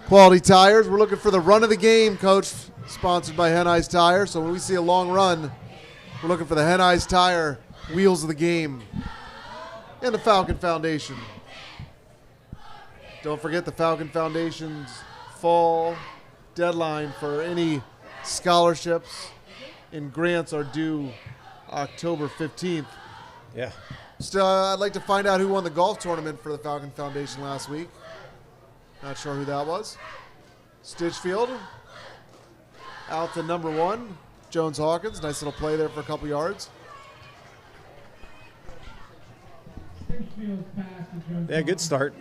Quality tires. We're looking for the run of the game, Coach, sponsored by Henise Tire. So when we see a long run, we're looking for the Henise Tire wheels of the game. And the Falcon Foundation. Don't forget the Falcon Foundation's fall deadline for any scholarships and grants are due October 15th. Yeah. Still, I'd like to find out who won the golf tournament for the Falcon Foundation last week. Not sure who that was. Stitchfield out to number 1, Jones Hawkins. Nice little play there for a couple yards. Yeah, good start.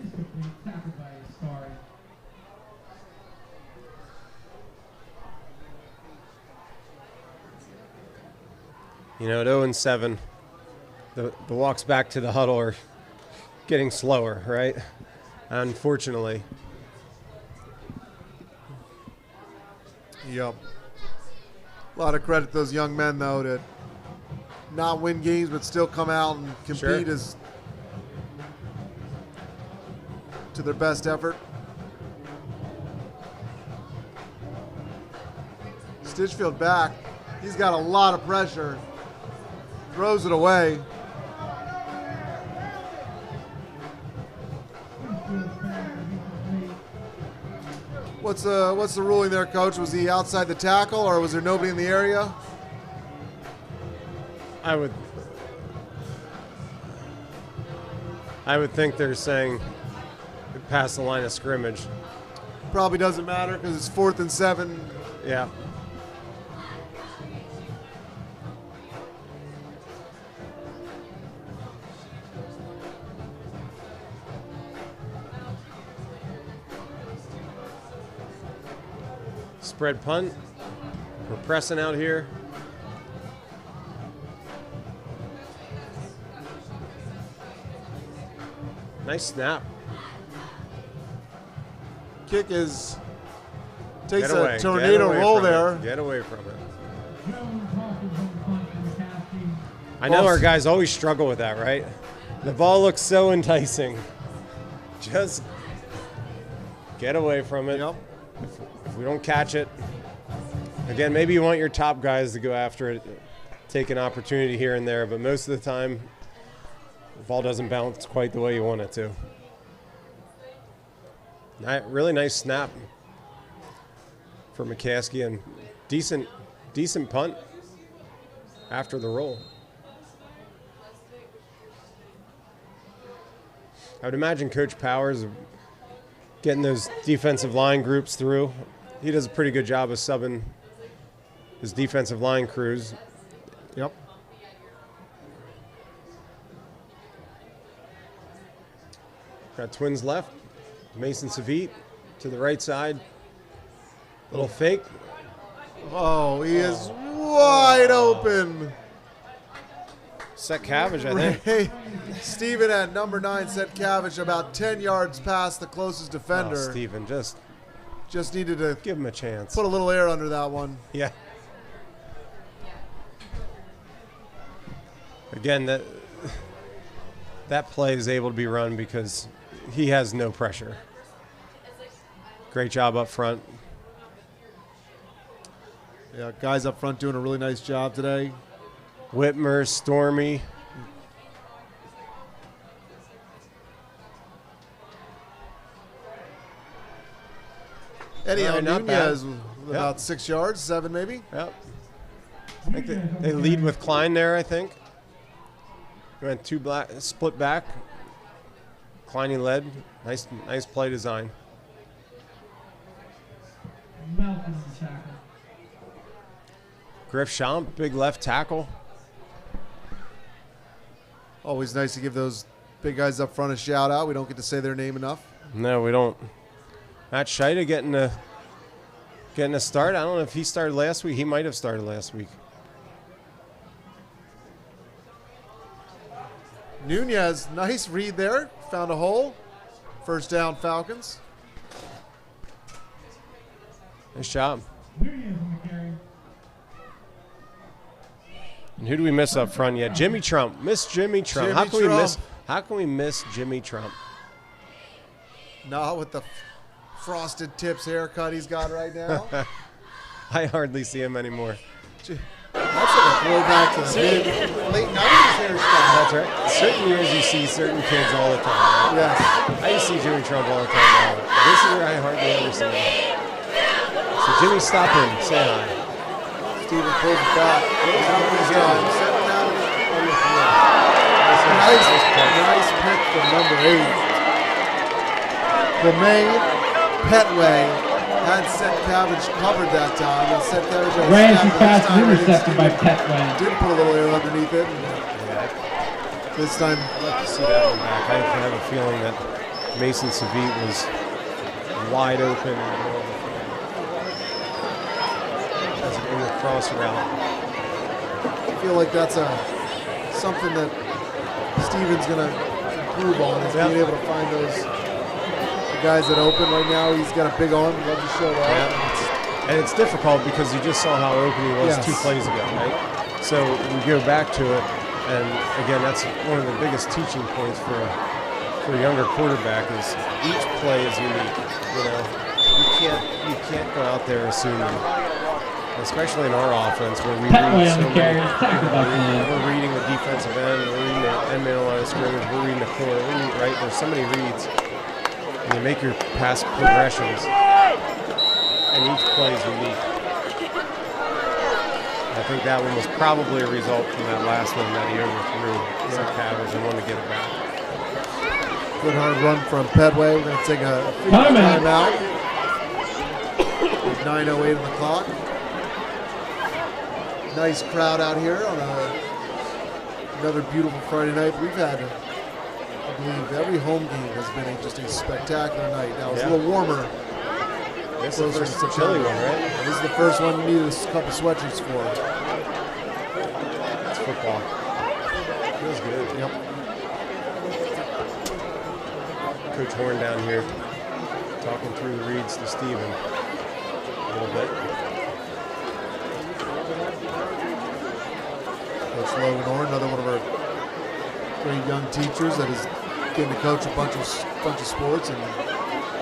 You know, at 0-7, the walks back to the huddle are getting slower, right? Unfortunately. Yep. A lot of credit to those young men, though, to not win games but still come out and compete as to their best effort. Stitchfield back. He's got a lot of pressure. Throws it away. What's the ruling there, Coach? Was he outside the tackle, or was there nobody in the area? I would think they're saying past the line of scrimmage. Probably doesn't matter because it's 4th and 7. Yeah. Spread punt. We're pressing out here. Nice snap. Kick takes Get away. a tornado Get away roll from there. it. Get away from it. I know our guys always struggle with that, right? The ball looks so enticing. Just get away from it. Yep. If we don't catch it, again, maybe you want your top guys to go after it, take an opportunity here and there, but most of the time, the ball doesn't bounce quite the way you want it to. Really nice snap for McCaskey and decent punt after the roll. I would imagine Coach Powers getting those defensive line groups through. He does a pretty good job of subbing his defensive line crews. Yep. Got twins left. Mason Savit to the right side. Little fake. Oh, he is wide open. Set Cabbage, I think. Hey, Steven at number 9 set Cabbage about 10 yards past the closest defender. Oh, Steven, just needed to give him a chance. put a little air under that one. Yeah. Again, that play is able to be run because he has no pressure. Great job up front. Yeah, guys up front doing a really nice job today. Whitmer, Stormy. Eddie All right, not Nunez bad. with about 6 yards, 7 maybe. Yep. I think they lead with Klein there, I think. Went two black, split back. Klein led. Nice play design. Griff Champ, big left tackle. Always nice to give those big guys up front a shout out. We don't get to say their name enough. No, we don't. Matt Scheida getting a start. I don't know if he started last week. He might have started last week. Nunez, nice read there. Found a hole. First down, Falcons. Nice job. And who do we miss up front yet? Jimmy Trump. Miss Jimmy Trump. How can we miss Jimmy Trump? Not with the frosted tips haircut he's got right now. I hardly see him anymore. That's like a throwback to the late 90s hairstyle. That's right. Certain years you see certain kids all the time. Right? Yes. I used to see Jimmy Trump all the time now. This year I hardly ever see him. So Jimmy, stop him. Say hi. Steven pulls it back. Nice pick from number 8. Tremaine Petway had Set Cabbage covered that time. And Set Cabbage ran too fast and intercepted by Petway. Did put a little air underneath it. This time, I'd like to see that one back. I have a feeling that Mason Savit was wide open in the middle of the field. As in the cross route. I feel like that's something that Steven's going to improve on, is being able to find those guys that open. Right now, he's got a big arm. He loves to show that. Yeah. And it's difficult because you just saw how open he was 2 plays ago, right? So we go back to it, and again, that's one of the biggest teaching points for a younger quarterback is each play is unique. You know, you can't go out there assuming, especially in our offense where we read so many. We're reading the defensive end, we're reading the end man line of scrimmage, we're reading the corner, right? There's so many reads. And you make your pass progressions, and each play is unique. I think that one was probably a result from that last one that he overthrew some Cabbage and wanted to get it back. Good hard run from Petway. We're going to take a timeout. With 9:08 on the clock. Nice crowd out here on another beautiful Friday night. We've had, I believe, every home game has been just a spectacular night. Now it's a little warmer. This is the first chilly one, right? This is the first one you need a couple sweatshirts for. It's football. Feels good. Yep. Coach Horn down here talking through the reads to Steven a little bit. Coach Logan Horn, another one of our great young teachers that is getting to coach a bunch of sports and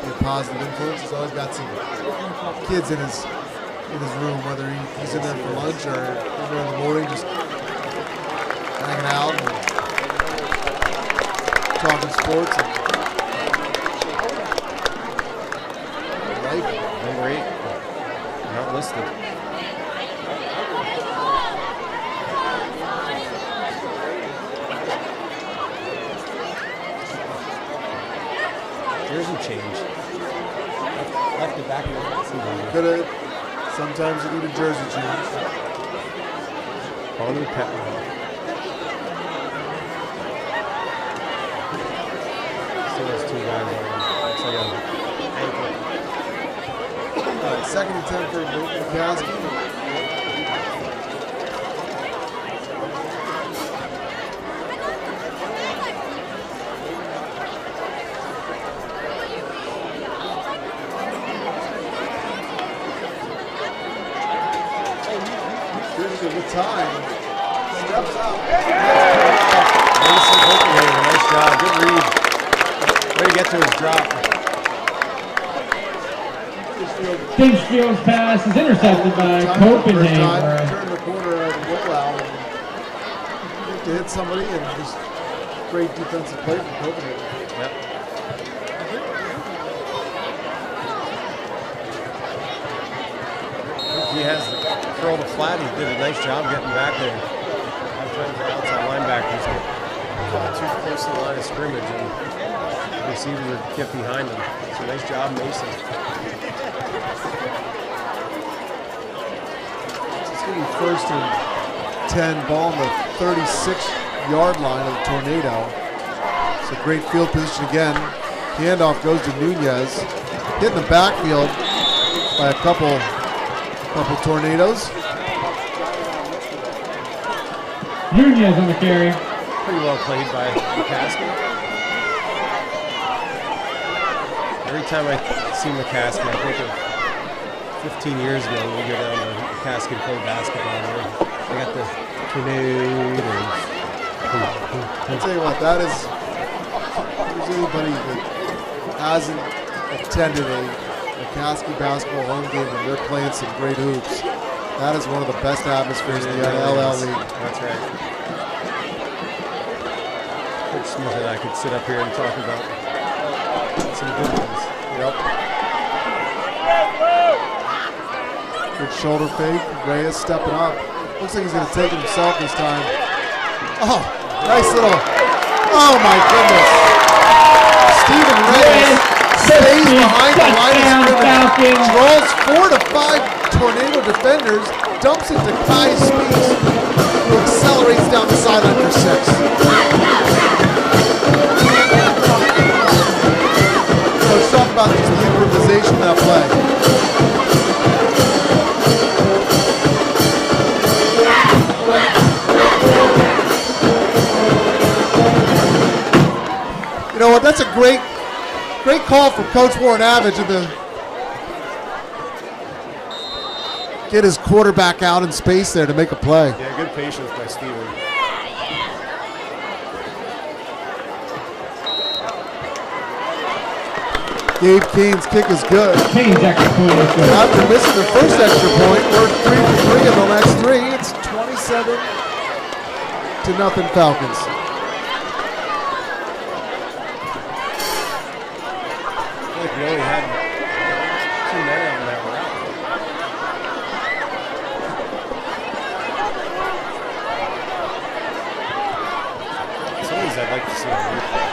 be a positive influence. He's always got some kids in his room, whether he's in there for lunch or in there in the morning, just hanging out and talking sports. Number 8, not listed. Jersey change. Left it back in the Sometimes you need a jersey change. Connor Petway. Still has 2 guys on him. Looks like an ankle. Second attempt for McCaskey. Good time. Steps up. Mason Hopenhaver, nice job. Good read. Way to get get to his drop. Finchfield's pass is intercepted by Copenhagen. Turn the corner of the rollout to hit somebody, and just great defensive play from Copenhagen. Yep. He has to throw the flat. He did a nice job getting back there. Sometimes the outside linebackers get too close to the line of scrimmage, and the receiver would get behind them. So nice job, Mason. It's going to be 1st and 10, ball on the 36-yard line of the Tornado. It's a great field position again. Handoff goes to Nunez. Hit in the backfield by a couple Tornadoes. Nunez on the carry. Pretty well played by McCaskey. Every time I see McCaskey, I think of 15 years ago when we go down to McCaskey to play basketball. They got the Tornadoes. I'll tell you what, that is, if there's anybody that hasn't attended a McCaskey basketball home game and they're playing some great hoops, that is one of the best atmospheres in the LL League. That's right. Coach Smith and I could sit up here and talk about some good ones. Yep. Good shoulder fake. Reyes stepping up. Looks like he's going to take it himself this time. Oh, nice little. Oh my goodness. Steven Reyes stays behind the line of scrimmage, draws 4 to 5 Tornado defenders, dumps it to Kai Speaks, who accelerates down the sideline for 6. Let's talk about just the improvisation of that play. You know what? That's a great call from Coach Warren Avage to get his quarterback out in space there to make a play. Yeah, good patience by Steven. Gabe Kane's kick is good. Kane's extra point is good. After missing the first extra point, we're 3 for 3 in the next 3. It's 27-0 Falcons. We only had 2 men out in that route. Some of these I'd like to see on replay.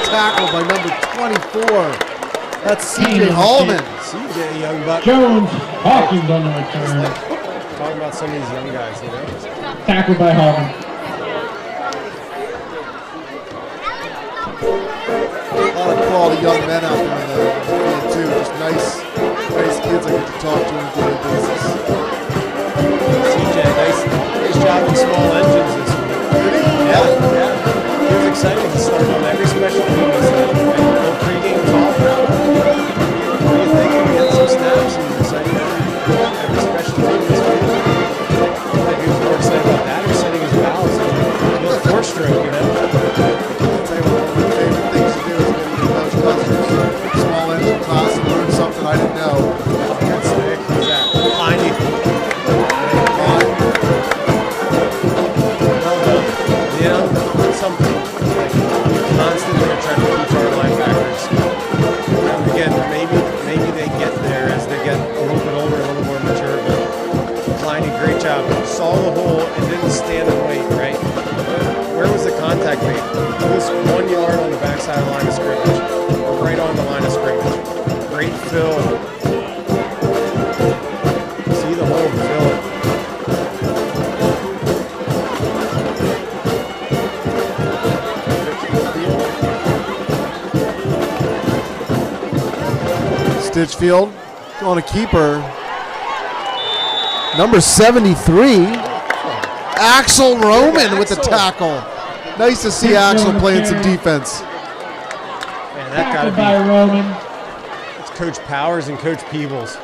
Tackle by number 24. That's C.J. Hallman. C.J. Young Buck. Jones, Hawkins on the return. Talking about some of these young guys, you know. Tackled by Hawkins. A lot of quality young men out there in the field too. Just nice kids I get to talk to on a daily basis. C.J. nice job in small engines this week. Yeah. It was exciting to start on every special team. No pregame talk. What do you think? We get some snaps and exciting every special team this week. I think he was more excited about that or setting his balance and a 4-stroke, you know? I'll tell you what, one of my favorite things to do is get into Coach Custer's small engine class and learn something I didn't know. Good stick. Who's that? Heisey. You know, something like constantly trying to keep our linebackers. Again, maybe they get there as they get a little bit older, a little more mature. But Kleiny, great job saw the hole and didn't stand and wait, right? Where was the contact made? It was 1 yard on the backside of the line of scrimmage, right on the line of scrimmage. Great fill. See the hole, fill it. Stitchfield on a keeper. Number 73, Axel Roman with the tackle. Nice to see Axel playing some defense. Man, that got to By be. Roman. It's Coach Powers and Coach Peebles.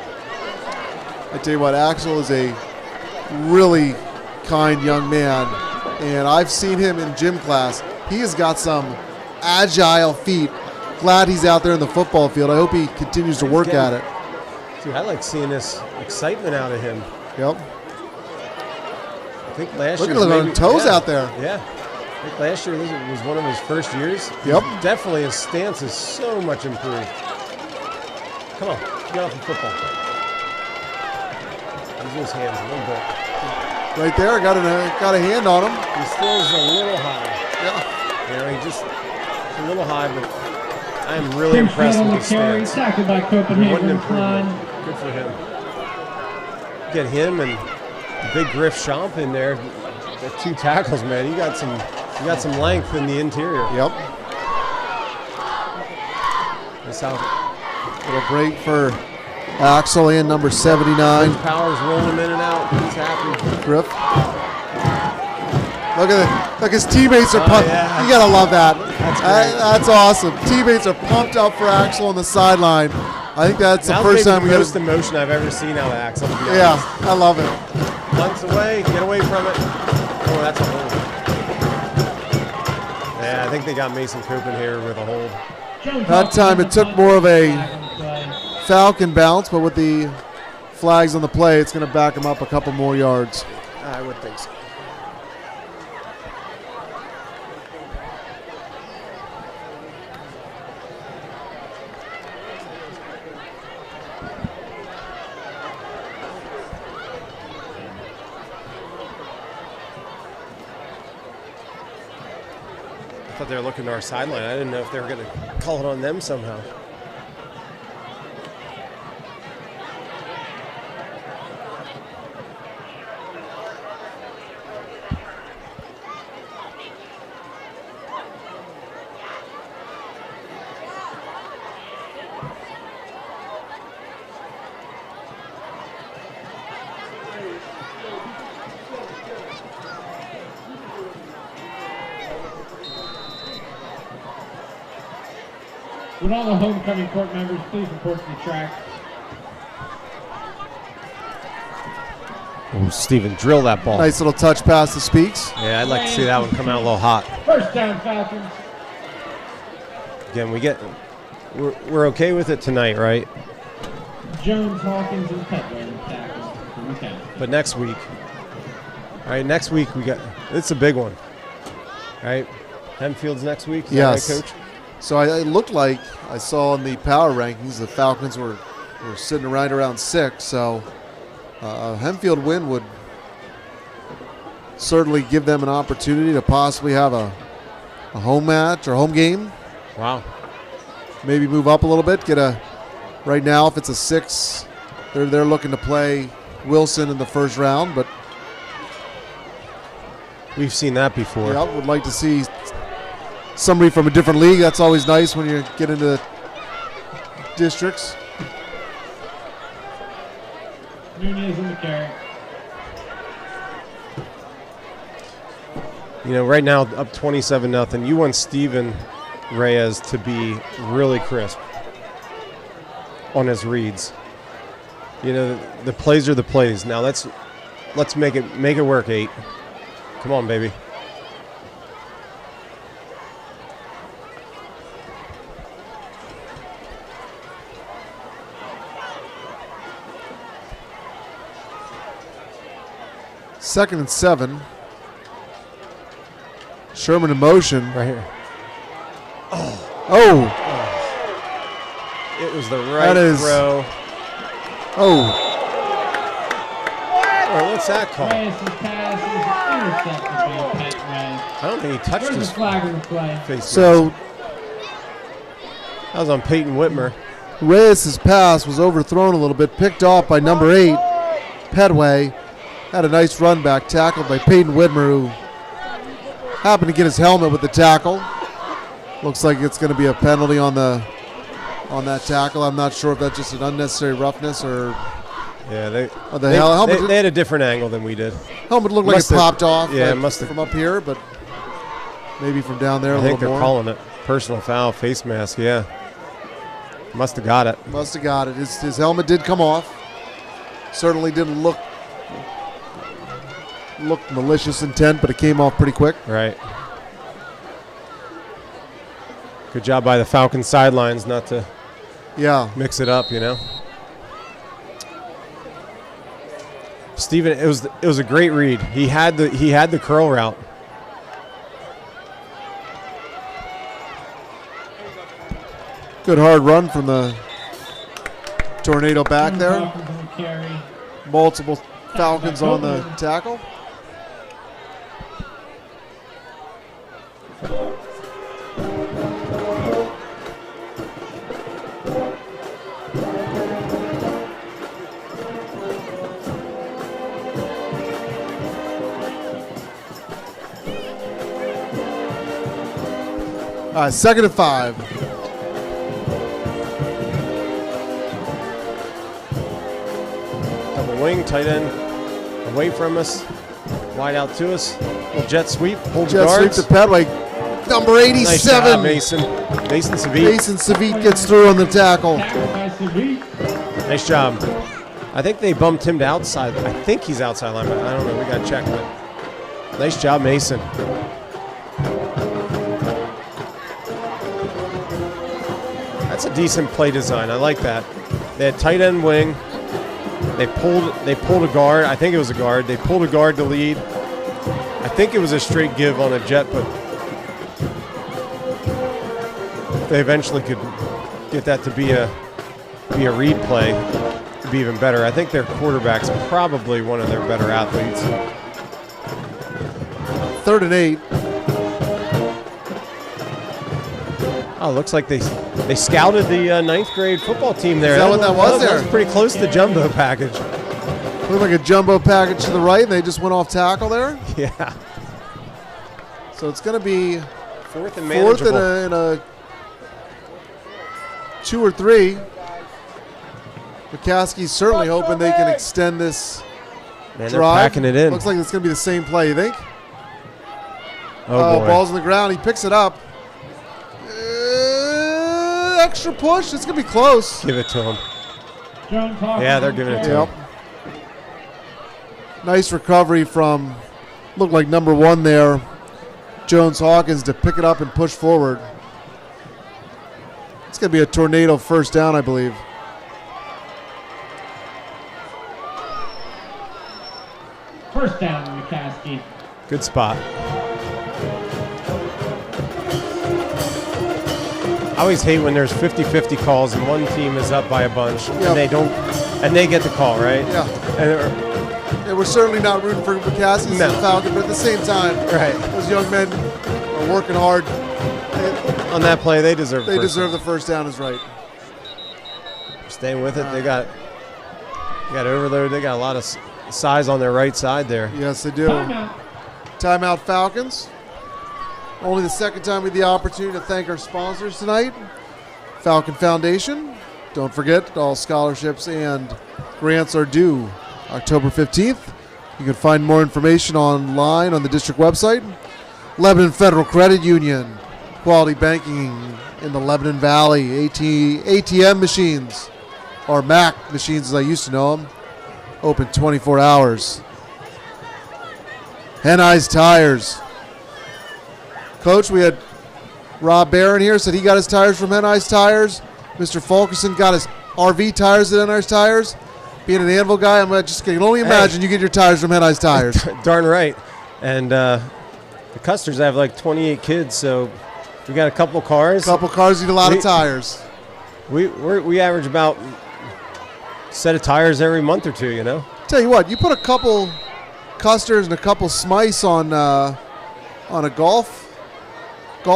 I tell you what, Axel is a really kind young man, and I've seen him in gym class. He has got some agile feet. Glad he's out there in the football field. I hope he continues to work at it. Dude, I like seeing this excitement out of him. Yep. I think last Look year. at him on toes out there. Yeah. I think last year this was one of his first years. Yep. Definitely his stance is so much improved. Come on, get off the football. Use his hands a little bit. Right there, got a hand on him. He still is a little high. Yeah. You know, he's a little high, but I am really impressed with his stance. Tackled by What an Copenhagen. improvement. Good for him. Get him and big Griff Schomp in there. The 2 tackles, man. You got some length in the interior. Yep. That's how Little break for Axel and number 79. Powers rolling in and out. He's happy. Griff. Look, his teammates are pumped. Yeah. You gotta love that. That's great. That's awesome. Teammates are pumped up for Axel on the sideline. I think that's the first time we got got the most emotion I've ever seen out of Axel. To be Yeah, honest. I love it. Punts away, get away from it. Oh, that's a hold. Yeah, I think they got Mason Copenhagen with a hold. That time it took more of a Falcon bounce, but with the flags on the play, it's going to back him up a couple more yards. I would think so. I thought they were looking to our sideline. I didn't know if they were going to call it on them somehow. Would all the homecoming court members please report to the track? Oh, Steven, drill that ball. Nice little touch pass to Speaks. Yeah, I'd like to see that one come out a little hot. First down, Falcons. Again, we're okay with it tonight, right? Jones, Hawkins, and Petland tackles for McCaskey. But next week, all right, next week it's a big one, all right? Hempfield's next week, is that Yes. right, Coach? So it looked like I saw in the power rankings the Falcons were sitting right around 6. So a Hempfield win would certainly give them an opportunity to possibly have a home match or home game. Wow. Maybe move up a little bit. Right now, if it's a 6, they're looking to play Wilson in the first round. But We've seen that before. yeah, would like to see somebody from a different league. That's always nice when you get into districts. Nunez in the carry. You know, right now up 27-0. You want Steven Reyes to be really crisp on his reads. You know, the plays are the plays. Now let's make it work, 8. Come on, baby. Second and 7. Sherman in motion. Right here. Oh, It was the right That is- throw. oh. what's that call? Reyes' pass is intercepted by Petway. I don't think he touched Where's his the flag on the play? face. So That was on Peyton Whitmer. Reyes' pass was overthrown a little bit, picked off by number 8, Petway. Had a nice run back, tackled by Peyton Whitmer, who happened to get his helmet with the tackle. Looks like it's going to be a penalty on that tackle. I'm not sure if that's just an unnecessary roughness or. Yeah, they had a different angle than we did. Helmet looked like it popped off. Yeah, like it must have from up here, but maybe from down there. I think they're calling it personal foul, face mask. Yeah, must have got it. Must have got it. His helmet did come off. Certainly didn't look malicious intent, but it came off pretty quick. Right. Good job by the Falcons sidelines not to mix it up, you know. Steven, it was a great read. He had the curl route. Good hard run from the tornado back there. Multiple Falcons on the tackle. All right, 2nd and 5. Double wing, tight end away from us, wide out to us. Little jet sweep, hold the guards. Jet sweep to Petway. Number 87. Nice job, Mason. Mason Savit. Mason Savit gets through on the tackle. Nice job. I think they bumped him to outside. I think he's outside line, but I don't know. We got to check. But nice job, Mason. That's a decent play design. I like that. They had tight end wing. They pulled a guard. I think it was a guard. They pulled a guard to lead. I think it was a straight give on a jet, but they eventually could get that to be a read play, it'd be even better. I think their quarterback's probably one of their better athletes. 3rd and 8. Oh, looks like they scouted the 9th grade football team there. Is that what that was there? That was pretty close to the jumbo package. Looked like a jumbo package to the right, and they just went off tackle there. Yeah. So it's going to be 4th and manageable. 4th and a 2 or 3. McCaskey's certainly hoping they can extend this Man, drive. they're packing it in. Looks like it's going to be the same play, you think? Oh, boy. Ball's on the ground. He picks it up. Extra push. It's going to be close. Give it to him. Yeah, they're giving it to him. Nice recovery from, looked like number 1 there, Jones Hawkins, to pick it up and push forward. It's going to be a tornado first down, I believe. First down, McCaskey. Good spot. I always hate when there's 50-50 calls and one team is up by a bunch and they get the call, right? Yeah. And we're certainly not rooting for McCaskey and the Falcons, but at the same time, those young men are working hard. On that play, they deserve the first down is right. Staying with it. They got overload. They got a lot of size on their right side there. Yes, they do. Timeout Falcons. Only the second time we had the opportunity to thank our sponsors tonight. Falcon Foundation. Don't forget, all scholarships and grants are due October 15th. You can find more information online on the district website. Lebanon Federal Credit Union. Quality banking in the Lebanon Valley. ATM machines, or Mac machines as I used to know them. Open 24 hours. Henise Tires. Coach, we had Rob Barron here, said he got his tires from Henise Tires. Mr. Fulkerson got his RV tires at Henise Tires. Being an Anvil guy, I can only imagine you get your tires from Henise Tires. Darn right. And the Custers have like 28 kids, so we got a couple cars. Need a lot of tires. We average about a set of tires every month or two, you know. Tell you what, you put a couple Custers and a couple Smice on a golf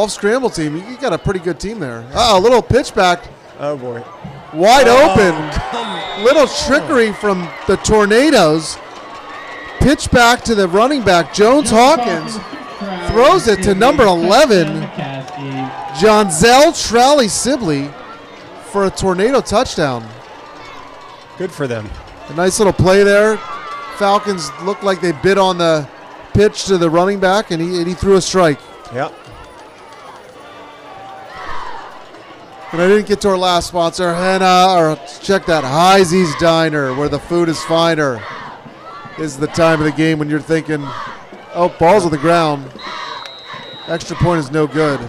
scramble team, you got a pretty good team there. A little pitch back. Oh, boy. Wide open. Little trickery from the Tornadoes. Pitch back to the running back, Jones Hawkins. Throws it to number 11, Jonzel Trowley Sibley, for a Tornado touchdown. Good for them. A nice little play there. Falcons looked like they bit on the pitch to the running back, and he threw a strike. Yep. And I didn't get to our last sponsor, check that, Heisey's Diner, where the food is finer. This is the time of the game when you're thinking, oh, ball's on the ground. Extra point is no good.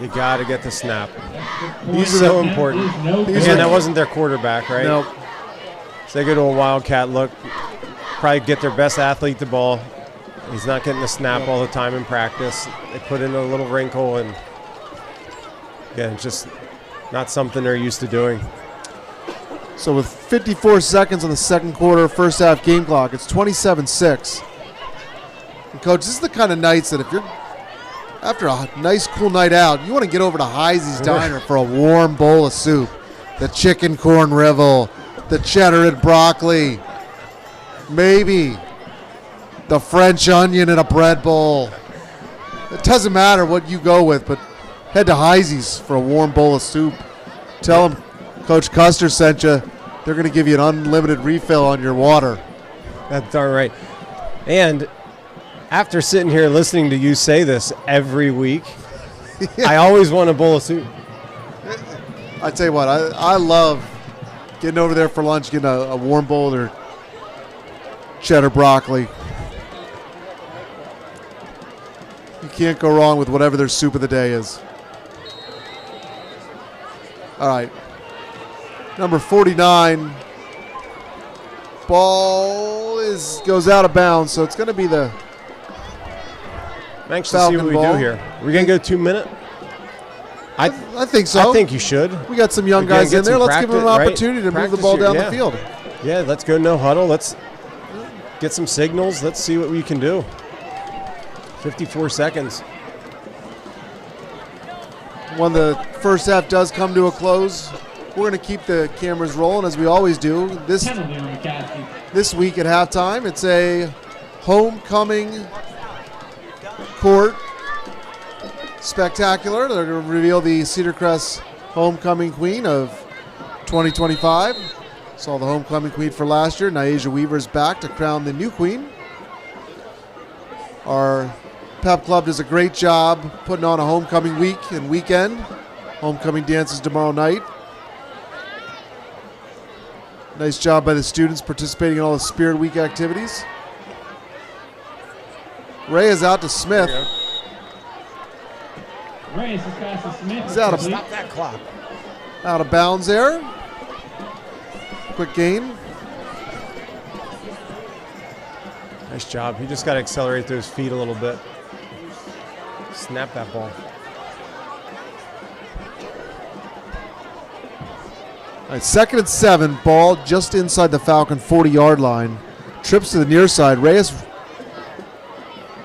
You got to get the snap. These are so important. Again, that wasn't their quarterback, right? Nope. So they go to a wildcat look, probably get their best athlete the ball. He's not getting the snap all the time in practice. They put in a little wrinkle, and again, just not something they're used to doing. So with 54 seconds on the second quarter, first half game clock, it's 27-6. And Coach, this is the kind of nights that if you're after a nice, cool night out, you want to get over to Heisey's Diner for a warm bowl of soup. The chicken corn rivel, the cheddar and broccoli, maybe the French onion in a bread bowl. It doesn't matter what you go with, but head to Heisey's for a warm bowl of soup. Tell them Coach Custer sent you. They're going to give you an unlimited refill on your water. That's darn right. And after sitting here listening to you say this every week, I always want a bowl of soup. I tell you what, I love getting over there for lunch, getting a warm bowl of their cheddar broccoli. You can't go wrong with whatever their soup of the day is. All right. Number 49. Ball goes out of bounds, so it's going to be the I'm anxious to see what we do here. We're going to go 2 minute? I think so. I think you should. We got some young guys in there. Let's give them an opportunity to move the ball down the field. Yeah, let's go no huddle. Let's get some signals. Let's see what we can do. 54 seconds. When the first half does come to a close, we're going to keep the cameras rolling as we always do. This week at halftime, it's a homecoming court spectacular. They're going to reveal the Cedar Crest homecoming queen of 2025. Saw the homecoming queen for last year. Nyasia Weaver's back to crown the new queen. Our Pep Club does a great job putting on a homecoming week and weekend. Homecoming dances tomorrow night. Nice job by the students participating in all the Spirit Week activities. Ray is out to Smith. Ray is past to Smith. He's out of Stop that clock. Out of bounds there. Quick gain. Nice job. You just got to accelerate those feet a little bit. Snap that ball. All right, 2nd and 7. Ball just inside the Falcon 40-yard line. Trips to the near side. Reyes.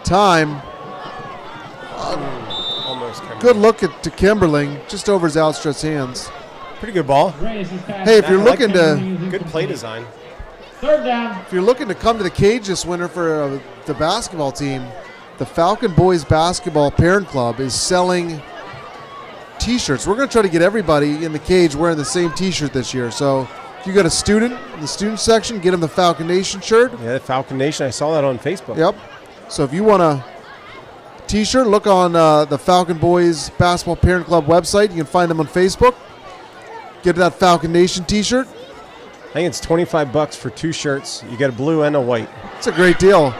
Time. Almost. Good look to Kimberling, just over his outstretched hands. Pretty good ball. Hey, if you're looking to Good play design. Third down. if you're looking to come to the cage this winter for the basketball team, the Falcon Boys Basketball Parent Club is selling T-shirts. We're going to try to get everybody in the cage wearing the same T-shirt this year. So if you got a student in the student section, get them the Falcon Nation shirt. Yeah, the Falcon Nation. I saw that on Facebook. Yep. So if you want a T-shirt, look on the Falcon Boys Basketball Parent Club website. You can find them on Facebook. Get that Falcon Nation T-shirt. I think it's $25 for 2 shirts. You get a blue and a white. It's a great deal.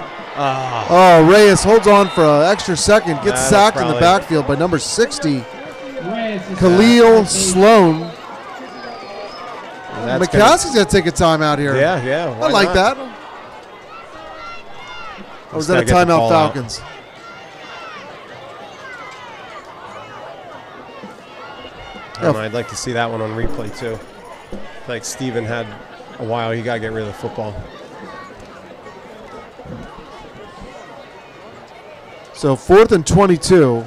Oh, Reyes holds on for an extra second. Gets sacked in the backfield by number 60, Khalil Sloan. McCaskey's got to take a timeout here. Yeah. I like that. Or was that a timeout, Falcons? I'd like to see that one on replay, too. Like Steven had a while. You got to get rid of the football. So 4th and 22.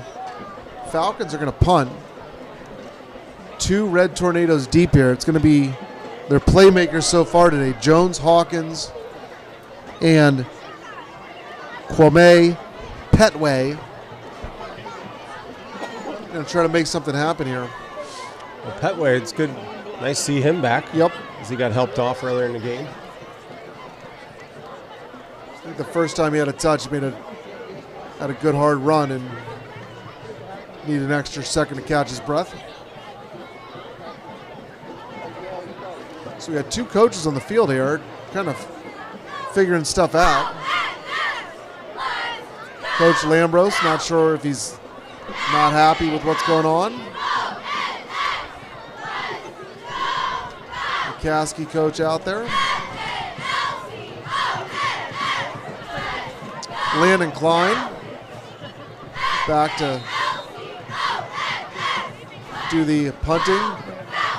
Falcons are going to punt. 2 Red Tornadoes deep here. It's going to be their playmakers so far today. Jones, Hawkins, and Kwame Petway. Going to try to make something happen here. Well, Petway, it's good. Nice to see him back. Yep. As he got helped off earlier in the game. I think the first time he had a touch, he had a good hard run and needed an extra second to catch his breath. So we got 2 coaches on the field here, kind of figuring stuff out. Coach Lambros, not sure if he's not happy with what's going on. McCaskey coach out there. Landon Klein back to do the punting.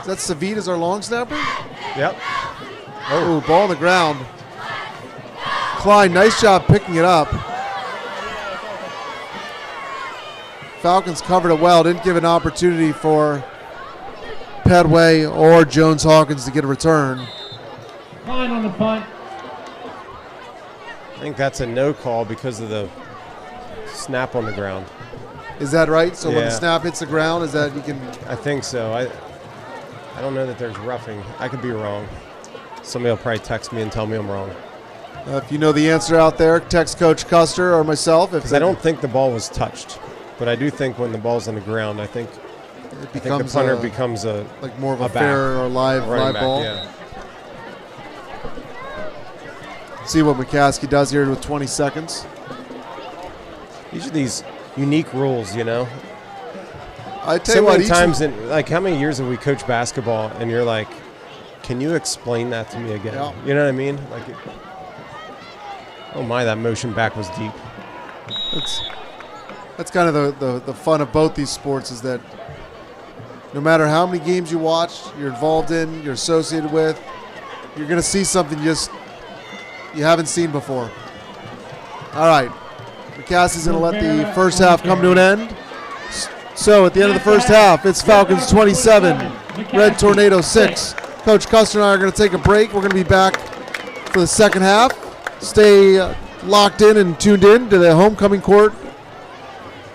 Is that Savita's our long snapper? Yep. Oh, ball on the ground. Klein, nice job picking it up. Falcons covered it well. Didn't give an opportunity for Petway or Jones Hawkins to get a return. Klein on the punt. I think that's a no call because of the snap on the ground. Is that right? So when the Yeah. snap hits the ground, is that you can... I think so. I don't know that there's roughing. I could be wrong. Somebody will probably text me and tell me I'm wrong. if you know the answer out there, text Coach Custer or myself. Because I don't think the ball was touched. But I do think when the ball's on the ground, I think the punter becomes a like more of a back. fair or live Running back, ball. yeah. See what McCaskey does here with 20 seconds. These are these unique rules, you know. I tell So you what, many times, how many years have we coached basketball, and you're like, can you explain that to me again? Yeah. You know what I mean? Oh my, that motion back was deep. That's kind of the fun of both these sports is that no matter how many games you watch, you're involved in, you're associated with, you're going to see something you haven't seen before. All right. McCaskey's going to let the first half come to an end. So at the end of the first half, it's Falcons 27, Red Tornado 6. Coach Custer and I are going to take a break. We're going to be back for the second half. Stay locked in and tuned in to the homecoming court.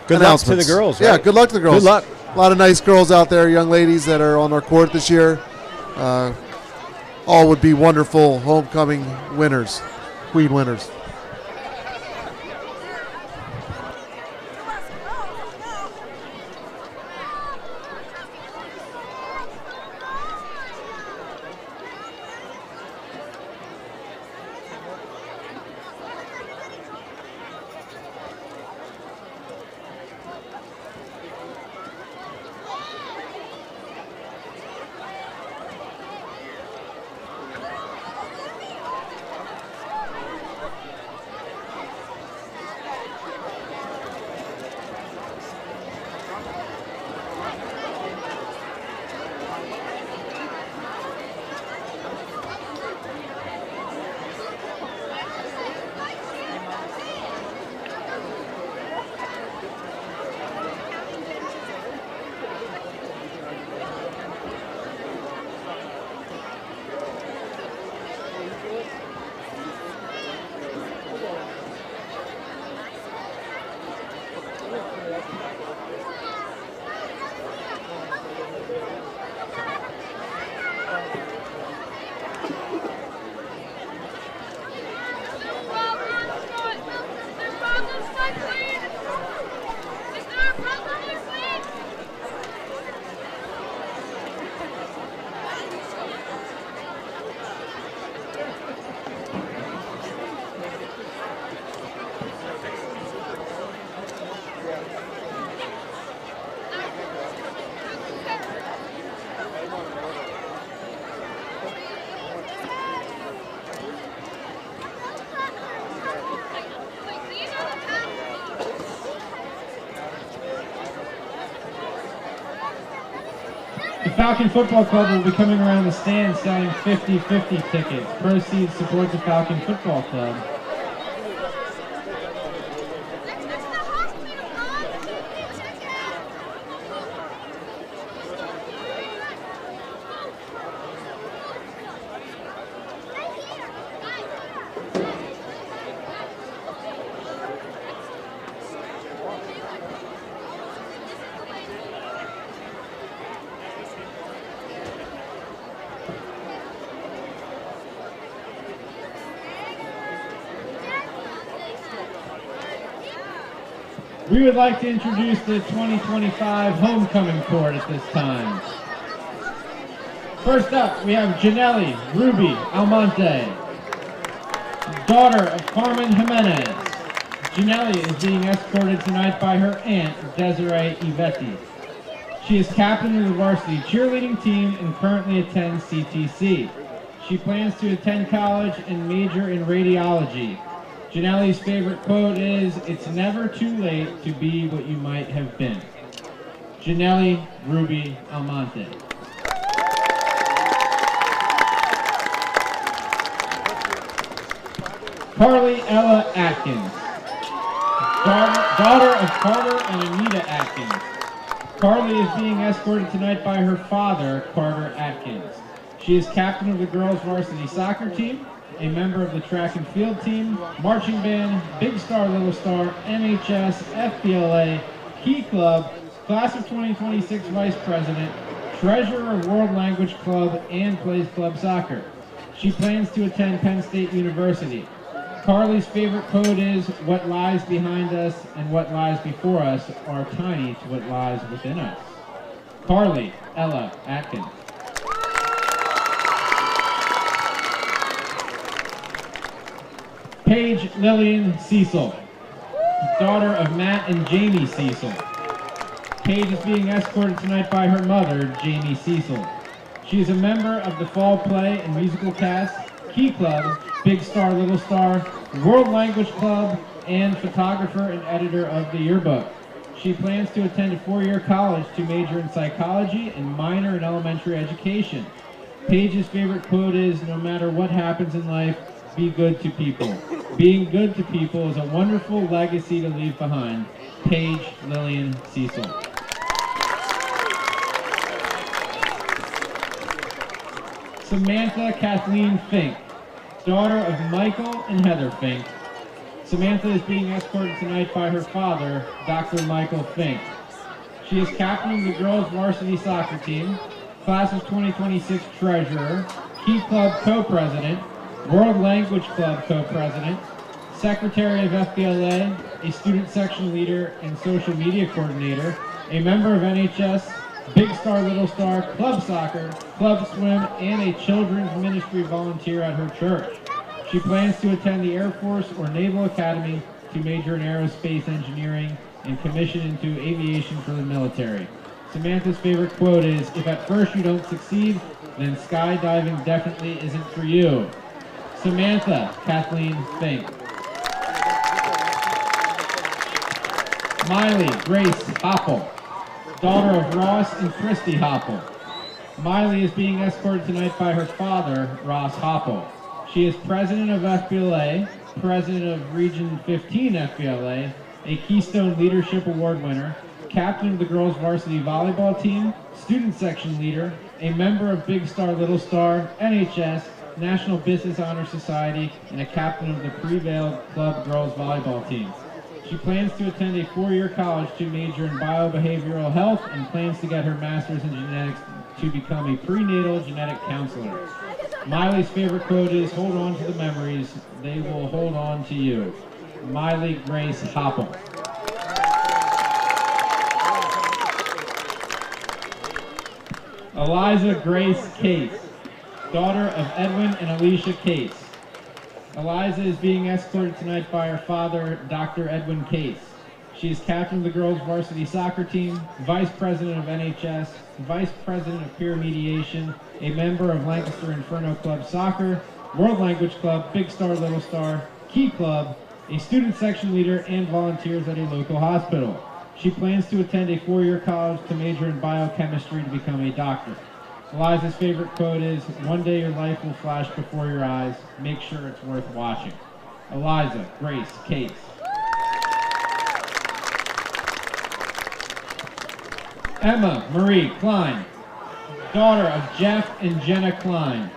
Good luck to the girls, right? Yeah, good luck to the girls. Good luck. A lot of nice girls out there, young ladies that are on our court this year. All would be wonderful homecoming winners, queen winners. Falcon Football Club will be coming around the stand selling 50-50 tickets. Proceeds support the Falcon Football Club. We would like to introduce the 2025 homecoming court at this time. First up, we have Janelle Ruby Almonte, daughter of Carmen Jimenez. Janelle is being escorted tonight by her aunt, Desiree Ivetti. She is captain of the varsity cheerleading team and currently attends CTC. She plans to attend college and major in radiology. Janelle's favorite quote is, "It's never too late to be what you might have been." Janelle Ruby Almonte. Carly Ella Atkins, daughter of Carter and Anita Atkins. Carly is being escorted tonight by her father, Carter Atkins. She is captain of the girls varsity soccer team, a member of the track and field team, marching band, Big Star Little Star, MHS, FBLA, Key Club, class of 2026 vice president, treasurer of World Language Club, and plays club soccer. She plans to attend Penn State University. Carly's favorite quote is, "What lies behind us and what lies before us are tiny to what lies within us." Carly Ella Atkins. Paige Lillian Cecil, daughter of Matt and Jamie Cecil. Paige is being escorted tonight by her mother, Jamie Cecil. She is a member of the Fall Play and Musical Cast, Key Club, Big Star Little Star, World Language Club, and photographer and editor of the yearbook. She plans to attend a four-year college to major in psychology and minor in elementary education. Paige's favorite quote is, "No matter what happens in life, be good to people. Being good to people is a wonderful legacy to leave behind." Paige Lillian Cecil. Samantha Kathleen Fink, daughter of Michael and Heather Fink. Samantha is being escorted tonight by her father, Dr. Michael Fink. She is captain of the girls varsity soccer team, class of 2026 treasurer, Key Club co-president, World Language Club co-president, secretary of FBLA, a student section leader and social media coordinator, a member of NHS, Big Star Little Star, club soccer, club swim, and a children's ministry volunteer at her church. She plans to attend the Air Force or Naval Academy to major in aerospace engineering and commission into aviation for the military. Samantha's favorite quote is, "If at first you don't succeed, then skydiving definitely isn't for you." Samantha Kathleen Fink. Miley Grace Hoppel, daughter of Ross and Christy Hoppel. Miley is being escorted tonight by her father, Ross Hoppel. She is president of FBLA, president of Region 15 FBLA, a Keystone Leadership Award winner, captain of the girls varsity volleyball team, student section leader, a member of Big Star Little Star, NHS, National Business Honor Society, and a captain of the Prevail Club girls volleyball team. She plans to attend a four-year college to major in biobehavioral health and plans to get her master's in genetics to become a prenatal genetic counselor. Miley's favorite quote is, "Hold on to the memories, they will hold on to you." Miley Grace Hoppel. Eliza Grace Case, daughter of Edwin and Alicia Case. Eliza is being escorted tonight by her father, Dr. Edwin Case. She is captain of the girls varsity soccer team, vice president of NHS, vice president of peer mediation, a member of Lancaster Inferno Club Soccer, World Language Club, Big Star Little Star, Key Club, a student section leader, and volunteers at a local hospital. She plans to attend a four-year college to major in biochemistry to become a doctor. Eliza's favorite quote is, "One day your life will flash before your eyes. Make sure it's worth watching." Eliza Grace Case. Emma Marie Klein, daughter of Jeff and Jenna Klein.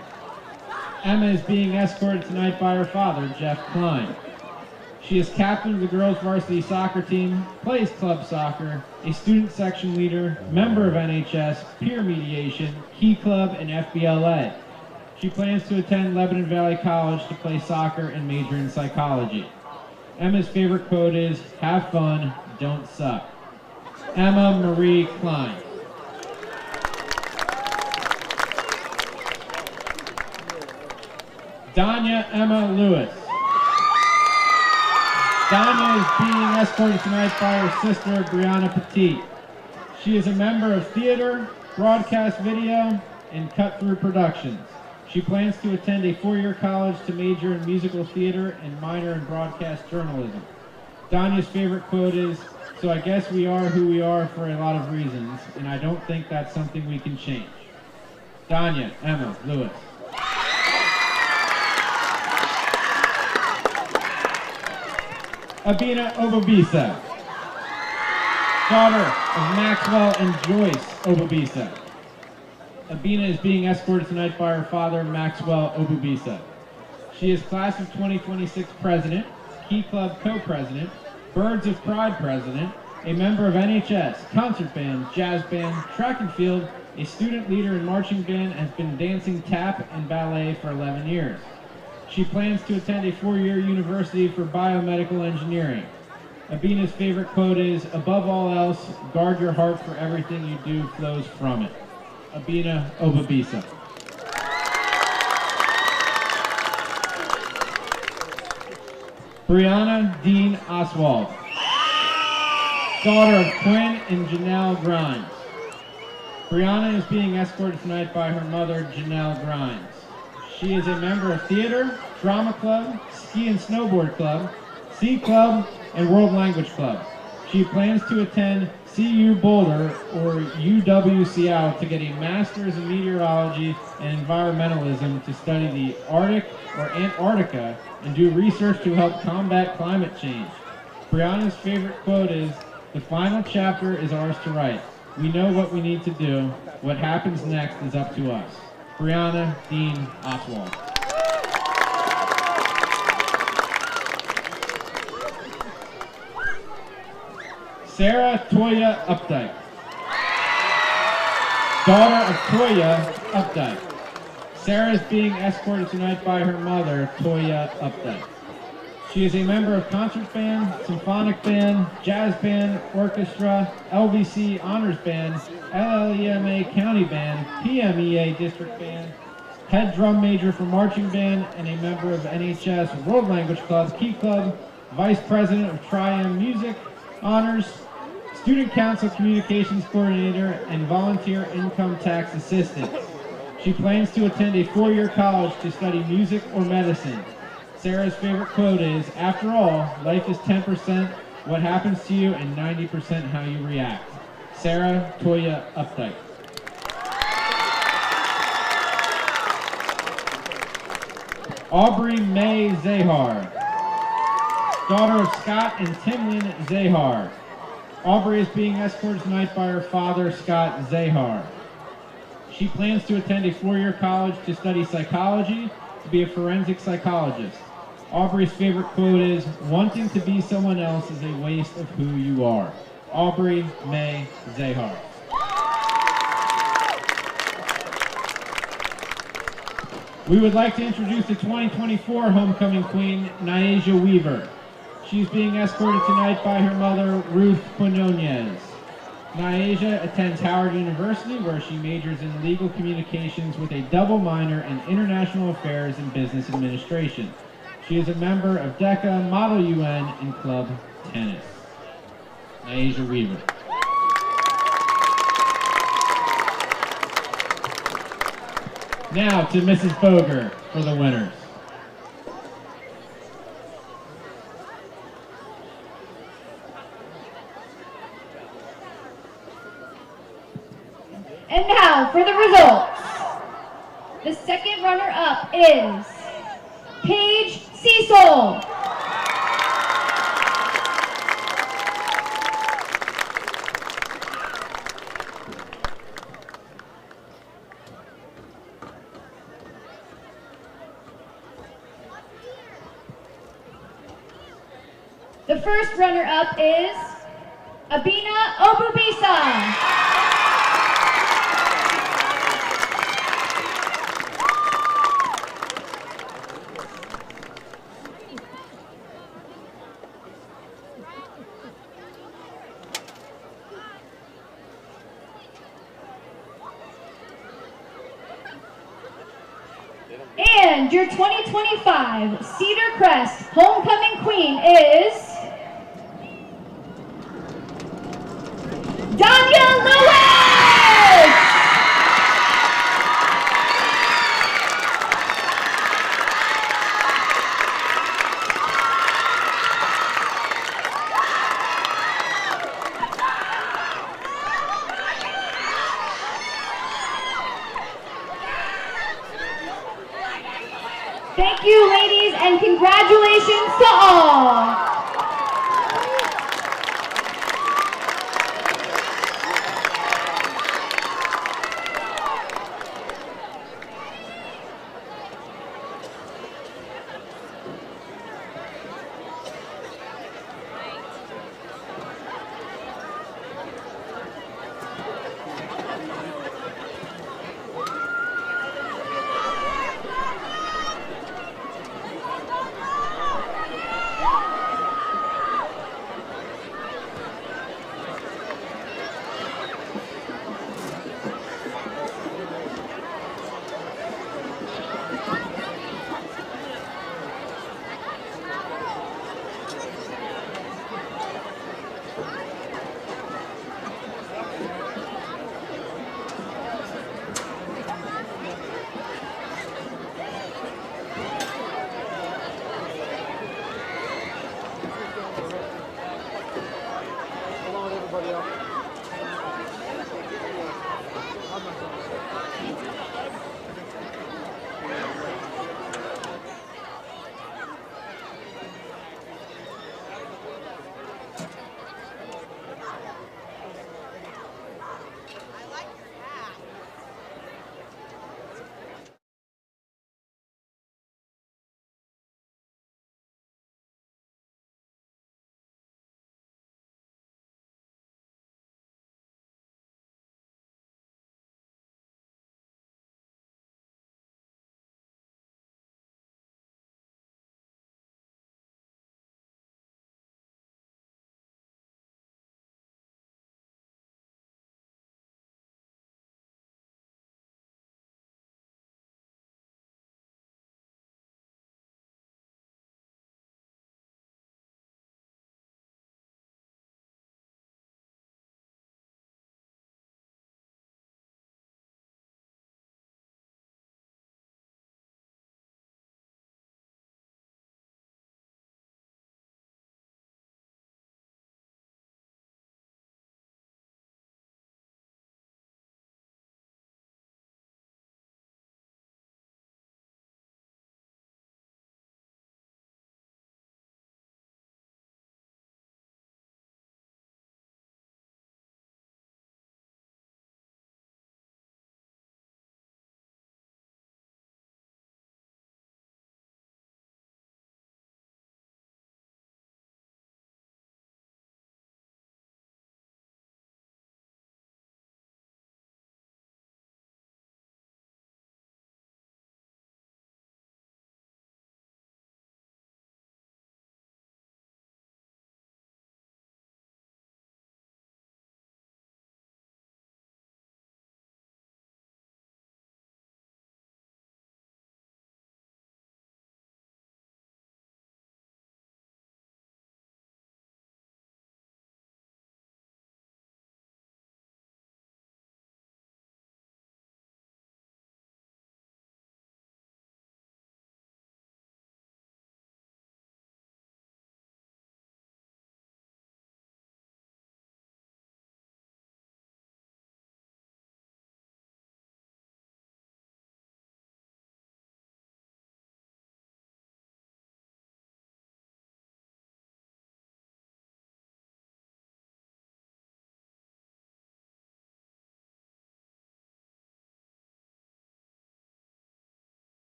Emma is being escorted tonight by her father, Jeff Klein. She is captain of the girls varsity soccer team, plays club soccer, a student section leader, member of NHS, peer mediation, Key Club, and FBLA. She plans to attend Lebanon Valley College to play soccer and major in psychology. Emma's favorite quote is, "Have fun, don't suck." Emma Marie Klein. Danya Emma Lewis. Danya is being escorted tonight by her sister, Brianna Petit. She is a member of theater, broadcast video, and cut-through productions. She plans to attend a four-year college to major in musical theater and minor in broadcast journalism. Danya's favorite quote is, "So I guess we are who we are for a lot of reasons, and I don't think that's something we can change." Danya Emma Lewis. Abina Obobisa, daughter of Maxwell and Joyce Obobisa. Abina is being escorted tonight by her father, Maxwell Obobisa. She is class of 2026 president, Key Club co-president, Birds of Pride president, a member of NHS, concert band, jazz band, track and field, a student leader in marching band, and has been dancing tap and ballet for 11 years. She plans to attend a four-year university for biomedical engineering. Abina's favorite quote is, "Above all else, guard your heart, for everything you do flows from it." Abina Obobisa. Brianna Dean Oswald, daughter of Quinn and Janelle Grimes. Brianna is being escorted tonight by her mother, Janelle Grimes. She is a member of theater, drama club, ski and snowboard club, C Club, and World Language Club. She plans to attend CU Boulder or UW Seattle to get a master's in meteorology and environmentalism to study the Arctic or Antarctica and do research to help combat climate change. Brianna's favorite quote is, "The final chapter is ours to write. We know what we need to do. What happens next is up to us." Brianna Dean Oswald. Sarah Toya Updike, daughter of Toya Updike. Sarah is being escorted tonight by her mother, Toya Updike. She is a member of concert band, symphonic band, jazz band, orchestra, LVC honors band, LLEMA county band, PMEA district band, head drum major for marching band, and a member of NHS World Language Club, Key Club, vice president of Tri-M Music honors, student council communications coordinator, and volunteer income tax assistant. She plans to attend a four-year college to study music or medicine. Sarah's favorite quote is, "After all, life is 10% what happens to you and 90% how you react." Sarah Toya Updike. Aubrey May Zahar, daughter of Scott and Timlin Zahar. Aubrey is being escorted tonight by her father, Scott Zahar. She plans to attend a four-year college to study psychology, to be a forensic psychologist. Aubrey's favorite quote is, "Wanting to be someone else is a waste of who you are." Aubrey May Zahar. We would like to introduce the 2024 homecoming queen, Nyasia Weaver. She's being escorted tonight by her mother, Ruth Quinonez. Nyasia attends Howard University, where she majors in legal communications with a double minor in international affairs and business administration. She is a member of DECA, Model UN, and Club Tennis. Nyasia Weaver. Now to Mrs. Boger for the winners. And now for the results. is Paige Cecil. The first runner-up is Abina Obubisa. And your 2025 Cedar Crest Homecoming Queen is Danya Lewis! Thank you, ladies, and congratulations to all.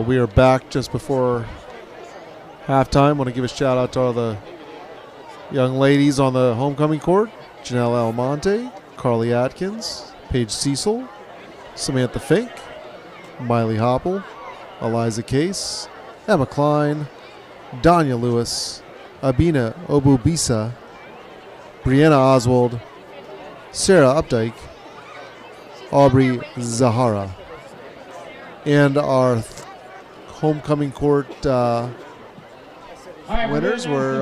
We are back just before halftime. Want to give a shout out to all the young ladies on the homecoming court. Janelle Almonte, Carly Atkins, Paige Cecil, Samantha Fink, Miley Hopple, Eliza Case, Emma Klein, Danya Lewis, Abina Obubisa, Brianna Oswald, Sarah Updike, Aubrey Zahara. And our homecoming court winners were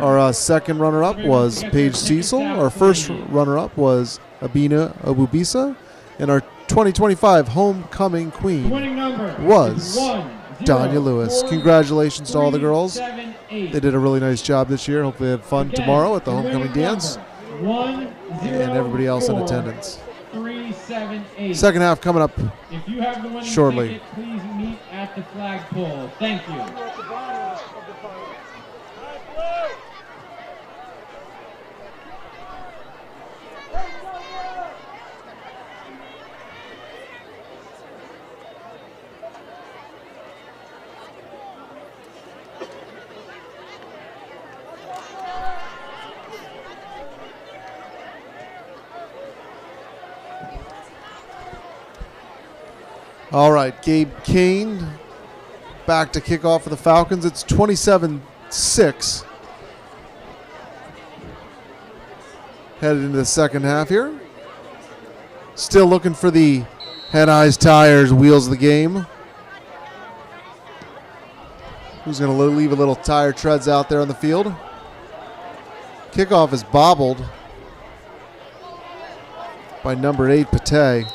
our second runner-up was Paige Cecil. Our first runner-up was Abina Obubisa. And our 2025 homecoming queen was Danya Lewis. Congratulations to all the girls. They did a really nice job this year. Hopefully they have fun tomorrow at the homecoming dance. And everybody else in attendance. 378. Second half coming up if you have the winning shortly. Ticket, please meet at the flagpole. Thank you. All right, Gabe Kane back to kick off for the Falcons. It's 27-6. Headed into the second half here. Still looking for the head, eyes, tires, wheels of the game. Who's going to leave a little tire treads out there on the field? Kickoff is bobbled by number 8, Pate.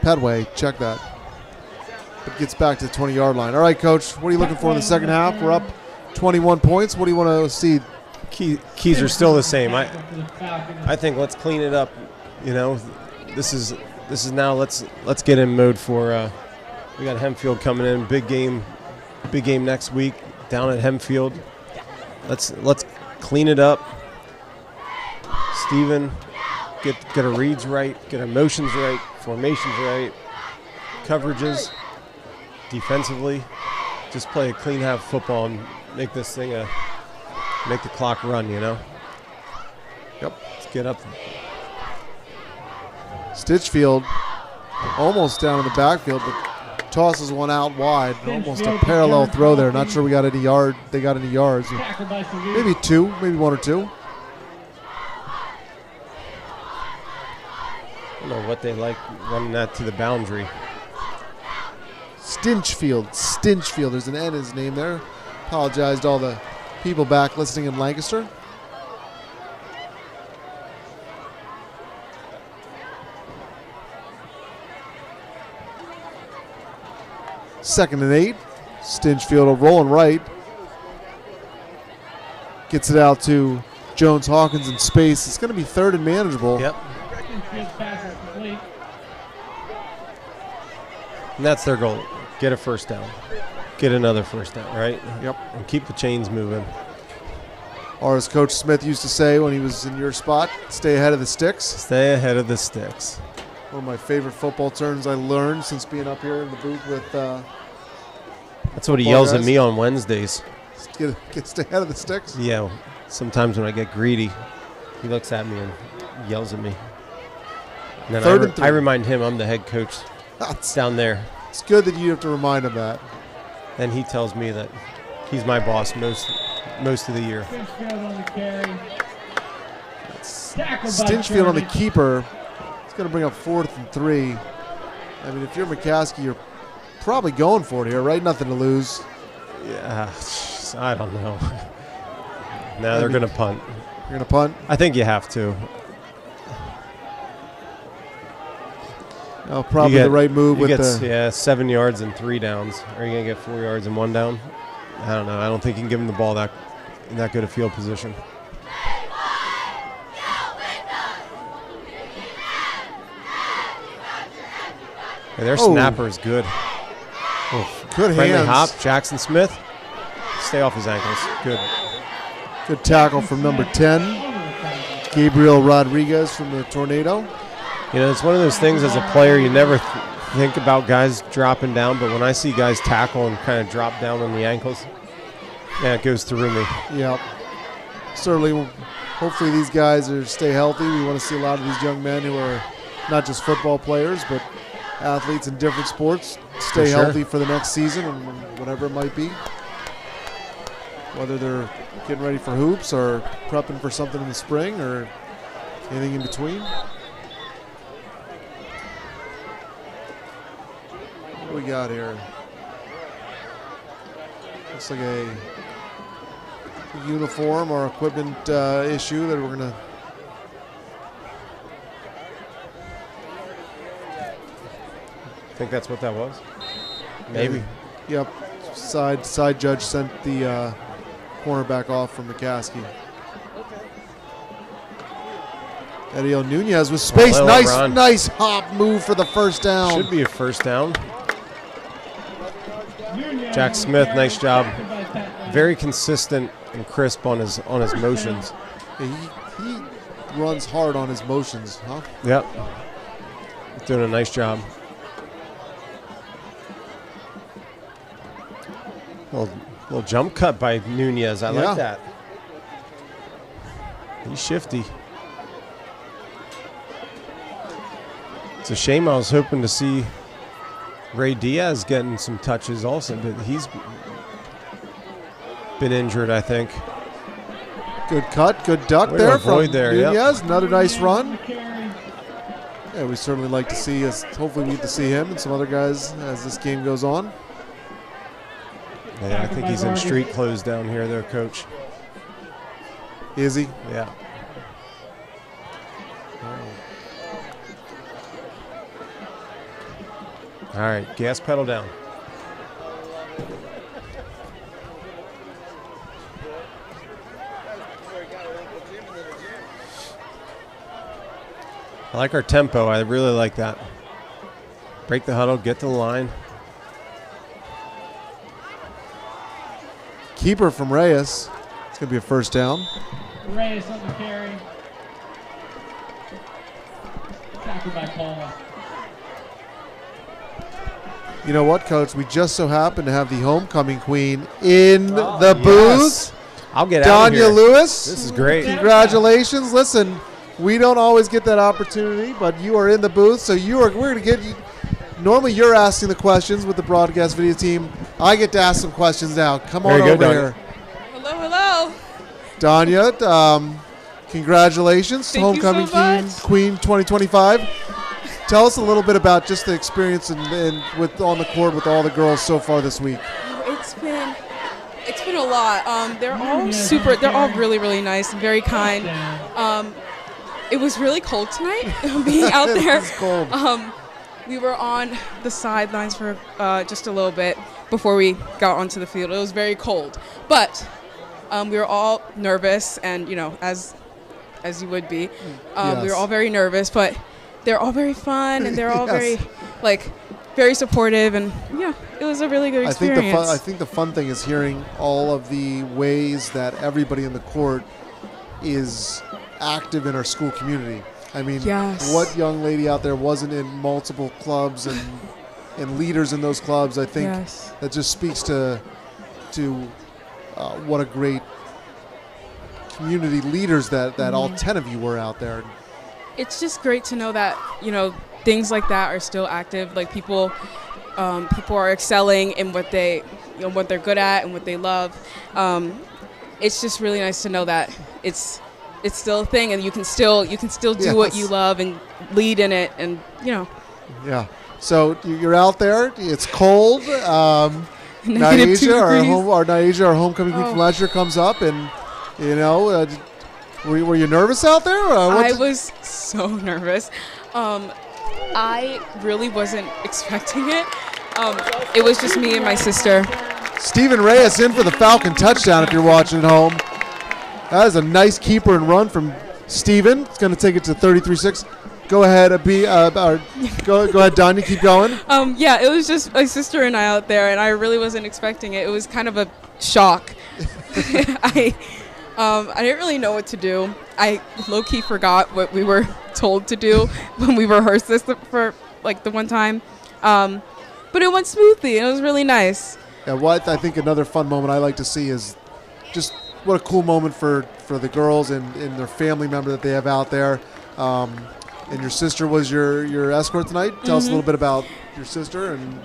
Pedway, check that. It gets back to the 20-yard line. All right, Coach, what are you looking for in the second half? We're up 21 points. What do you want to see? Keys are still the same. I think let's clean it up. You know, this is now let's get in mode for. We got Hempfield coming in, big game next week down at Hempfield. Let's clean it up. Steven, get our reads right, get our motions right, formations right, coverages, defensively. Just play a clean half of football and make this thing make the clock run, you know? Yep. Let's get up. Stitchfield almost down in the backfield, but tosses one out wide. Almost a parallel throw there. Not sure they got any yards. Maybe two, maybe one or two. I don't know what they like running that to the boundary. Stinchfield. There's an N in his name there. Apologize to all the people back listening in Lancaster. Second and 8. Stinchfield rolling right. Gets it out to Jones Hawkins in space. It's going to be third and manageable. Yep. And that's their goal. Get a first down. Get another first down, right? Yep. And keep the chains moving. Or as Coach Smith used to say when he was in your spot, stay ahead of the sticks. Stay ahead of the sticks. One of my favorite football terms I learned since being up here in the booth with that's what he yells at me on Wednesdays. Stay ahead of the sticks? Yeah. Sometimes when I get greedy, he looks at me and yells at me. And then I remind him I'm the head coach down there. It's good that you have to remind him that. And he tells me that he's my boss most of the year. Stinchfield on the keeper. It's going to bring up 4th and 3. I mean, if you're McCaskey, you're probably going for it here, right? Nothing to lose. Yeah, I don't know. Now they're going to punt. You're going to punt? I think you have to. Oh, probably the right move with the... Yeah, 7 yards and 3 downs. Are you going to get 4 yards and 1 down? I don't know. I don't think you can give him the ball in that good a field position. Hey, their snapper is good. Good Friendly hands. hop, Jackson Smith. Stay off his ankles. Good. Good tackle from number 10. Gabriel Rodriguez from the Tornado. You know, it's one of those things as a player you never think about guys dropping down, but when I see guys tackle and kind of drop down on the ankles, yeah, it goes through me. Yep. Certainly, hopefully these guys stay healthy. We want to see a lot of these young men who are not just football players, but athletes in different sports stay healthy for the next season and whatever it might be. Whether they're getting ready for hoops or prepping for something in the spring or anything in between. What do we got here? Looks like a uniform or equipment issue that we're going to. I think that's what that was. Maybe. Yep. Side judge sent the cornerback off from McCaskey. Eddie Nunez with space. Oh, nice hop move for the first down. Should be a first down. Jack Smith, nice job. Very consistent and crisp on his motions. Yeah, he runs hard on his motions, huh? Yep. Doing a nice job. Little jump cut by Nunez. I like that. He's shifty. It's a shame. I was hoping to see Ray Diaz getting some touches also, but he's been injured, I think. Good cut, good duck there from Nunez. Yep. Another nice run. Yeah, we certainly like to see us. Hopefully, we get to see him and some other guys as this game goes on. Yeah, I think he's in street clothes down here, though, Coach. Is he? Yeah. All right, gas pedal down. I like our tempo. I really like that. Break the huddle, get to the line. Keeper from Reyes. It's going to be a first down. Reyes on the carry. Tackled by Paula. You know what, Coach? We just so happen to have the homecoming queen in the booth. Yes. I'll get out of here. Danya Lewis. This is great. Congratulations. Listen, we don't always get that opportunity, but you are in the booth, so we're going to get you. Normally you're asking the questions with the broadcast video team. I get to ask some questions now. Come on over here. Hello. Danya, congratulations. Thank Homecoming you so much. Queen 2025. Tell us a little bit about just the experience and with on the court with all the girls so far this week. It's been a lot. They're all super. They're all really, really nice and very kind. It was really cold tonight being out there. It's cold. We were on the sidelines for just a little bit before we got onto the field. It was very cold, but we were all nervous, and as you would be. Yes. We were all very nervous, but they're all very fun, and they're all very supportive, and it was a really good experience. I think the fun thing is hearing all of the ways that everybody in the court is active in our school community. I mean, what young lady out there wasn't in multiple clubs and leaders in those clubs? I think that just speaks to what a great community leaders that all 10 of you were out there. It's just great to know that things like that are still active. Like people are excelling in what they're good at and what they love. It's just really nice to know that it's still a thing, and you can still do what you love and lead in it, and Yeah. So you're out there. It's cold. Naija, our homecoming queen from last year, comes up, and were you nervous out there? I was so nervous. I really wasn't expecting it. It was just me and my sister. Steven Reyes in for the Falcon touchdown. If you're watching at home, that is a nice keeper and run from Steven. It's going to take it to 33-6. Go ahead, go ahead, Danya. Keep going. It was just my sister and I out there, and I really wasn't expecting it. It was kind of a shock. I didn't really know what to do. I low-key forgot what we were told to do when we rehearsed this for like the one time. But it went smoothly, and it was really nice. Yeah, what I think another fun moment I like to see is just what a cool moment for the girls and their family member that they have out there. And your sister was your escort tonight. Tell us a little bit about your sister. And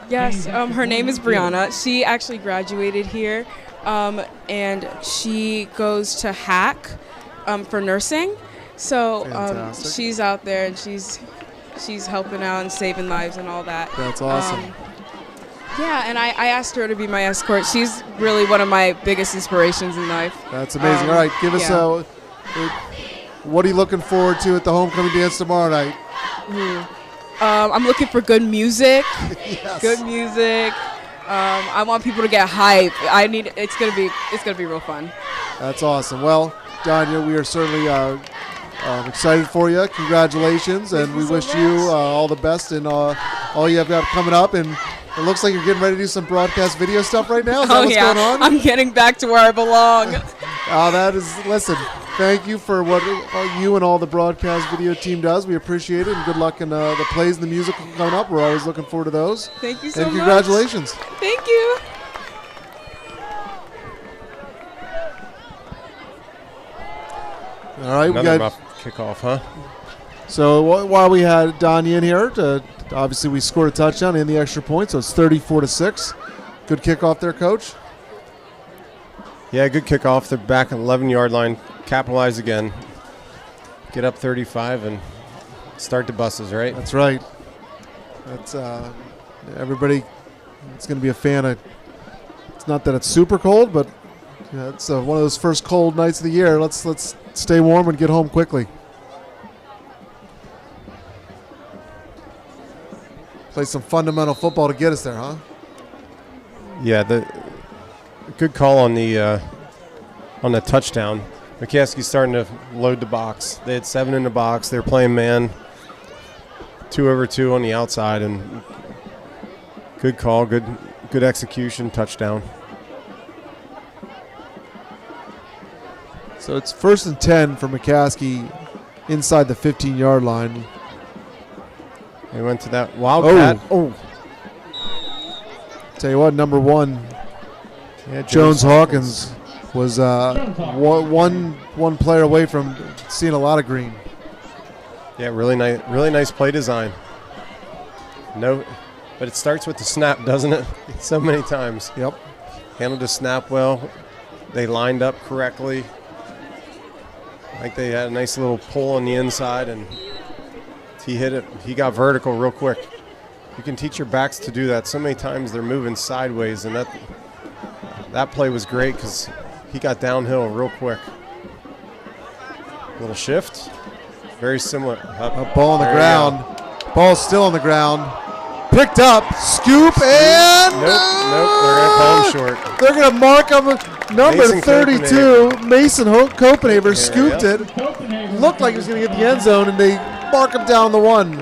yes, her name is Brianna. She actually graduated here, and she goes to Hack for nursing. So she's out there, and she's helping out and saving lives and all that. That's awesome. Yeah, and I asked her to be my escort. She's really one of my biggest inspirations in life. That's amazing. All right, give us what are you looking forward to at the homecoming dance tomorrow night? I'm looking for good music. Yes. Good music. I want people to get hype. It's gonna be real fun. That's awesome. Well, Danya, we are certainly excited for you. Congratulations, and we wish you all the best in all you have got coming up. And it looks like you're getting ready to do some broadcast video stuff right now. Is that what's going on? I'm getting back to where I belong. Listen, thank you for what you and all the broadcast video team does. We appreciate it, and good luck in the plays and the musical coming up. We're always looking forward to those. Thank you so much. And congratulations. Thank you. All right, Another rough kickoff, huh? So while we had Danya in here, obviously we scored a touchdown in the extra point, so it's 34-6. Good kickoff there, Coach. Yeah, good kickoff. They're back at the 11-yard line. Capitalize again. Get up 35 and start the buses, right? That's right. That's everybody. It's going to be a fan of. It's not that it's super cold, but it's one of those first cold nights of the year. Let's stay warm and get home quickly. Play some fundamental football to get us there, huh? Yeah, the good call on the touchdown. McCaskey's starting to load the box. They had 7 in the box. They were playing man, 2 over 2 on the outside, and good call, good execution, touchdown. So it's 1st and 10 for McCaskey inside the 15-yard line. They went to that wildcat. Oh. Tell you what, number 1, Jones Hawkins was one player away from seeing a lot of green. Yeah, really nice play design. No, but it starts with the snap, doesn't it? So many times. Yep. Handled the snap well. They lined up correctly. I think they had a nice little pull on the inside, and he hit it. He got vertical real quick. You can teach your backs to do that. So many times they're moving sideways, and that play was great because he got downhill real quick. Little shift. Very similar. A ball on the ground. Ball's still on the ground. Picked up. Scoop and... Nope. They're going to call him short. They're going to mark him. Number Mason 32, Mason Copenhaver scooped it. Looked like he was going to get the end zone, and they mark him down the 1.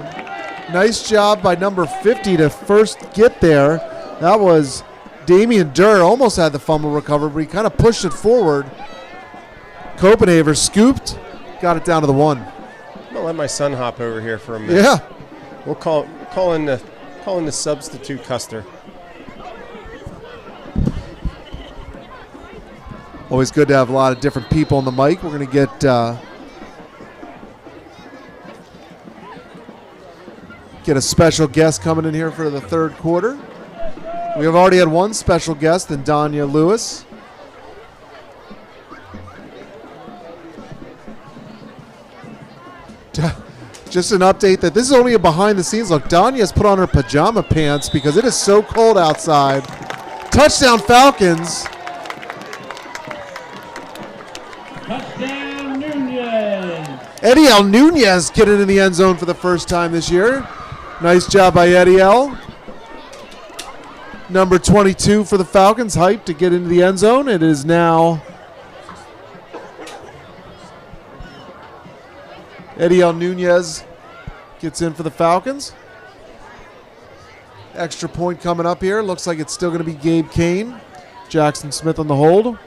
Nice job by number 50 to first get there. That was Damian Durr. Almost had the fumble recovered, but he kind of pushed it forward. Copenhaver scooped, got it down to the 1. I'm going to let my son hop over here for a minute. Yeah. We'll call in the substitute Custer. Always good to have a lot of different people on the mic. We're going to get a special guest coming in here for the third quarter. We have already had one special guest in Danya Lewis. Just an update that this is only a behind-the-scenes look. Danya has put on her pajama pants because it is so cold outside. Touchdown Falcons. Touchdown Nunez. Eddie L. Nunez getting in the end zone for the first time this year. Nice job by Eddie L. Number 22 for the Falcons, hyped to get into the end zone. It is now Eddie L. Nunez gets in for the Falcons. Extra point coming up here. Looks like it's still going to be Gabe Kane. Jackson Smith on the hold.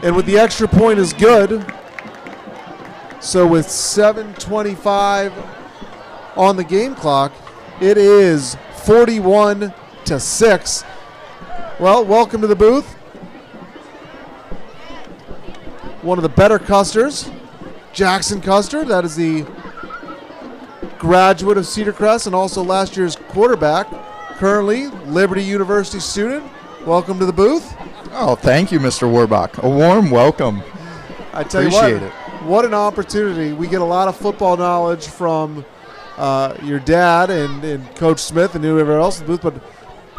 And with the extra point is good. So with 7:25 on the game clock, it is 41-6. Well, welcome to the booth. One of the better Custers, Jackson Custer. That is the graduate of Cedar Crest and also last year's quarterback. Currently, Liberty University student. Welcome to the booth. Oh, thank you, Mr. Warbach. A warm welcome. I tell Appreciate you what an opportunity. We get a lot of football knowledge from your dad and Coach Smith and whoever else in the booth, but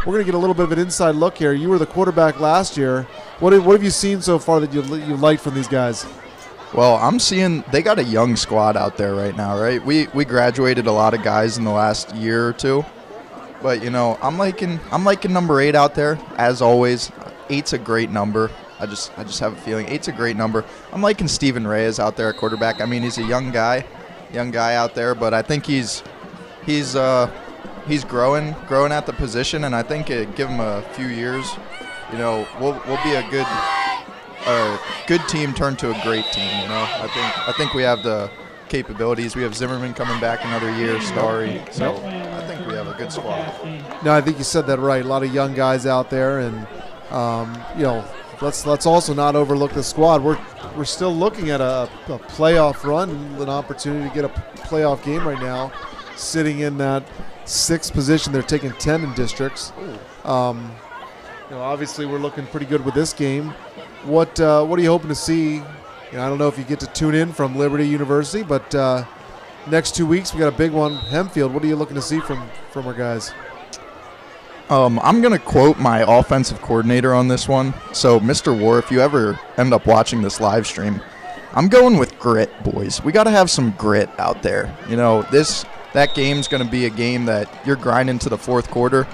we're going to get a little bit of an inside look here. You were the quarterback last year. What have you seen so far that you liked from these guys? Well, I'm seeing they got a young squad out there right now, right? We graduated a lot of guys in the last year or two. But, you know, I'm liking number 8 out there, as always. 8's a great number. I just have a feeling 8's a great number. I'm liking Steven Reyes out there at quarterback. I mean, he's a young guy out there, but I think he's growing at the position, and I think give him a few years, you know, we'll be a good team turned to a great team. You know, I think we have the capabilities. We have Zimmerman coming back another year, Starry. So I think we have a good squad. No, I think you said that right. A lot of young guys out there, and you know, let's also not overlook the squad. We're still looking at a playoff run, an opportunity to get a playoff game right now, sitting in that 6th position. They're taking 10 in districts. You know, obviously we're looking pretty good with this game. What are you hoping to see? You know, I don't know if you get to tune in from Liberty University, but next 2 weeks we got a big one, Hempfield. What are you looking to see from our guys? I'm going to quote my offensive coordinator on this one. So, Mr. War, if you ever end up watching this live stream, I'm going with grit, boys. We got to have some grit out there. You know, that game's going to be a game that you're grinding to the 4th quarter.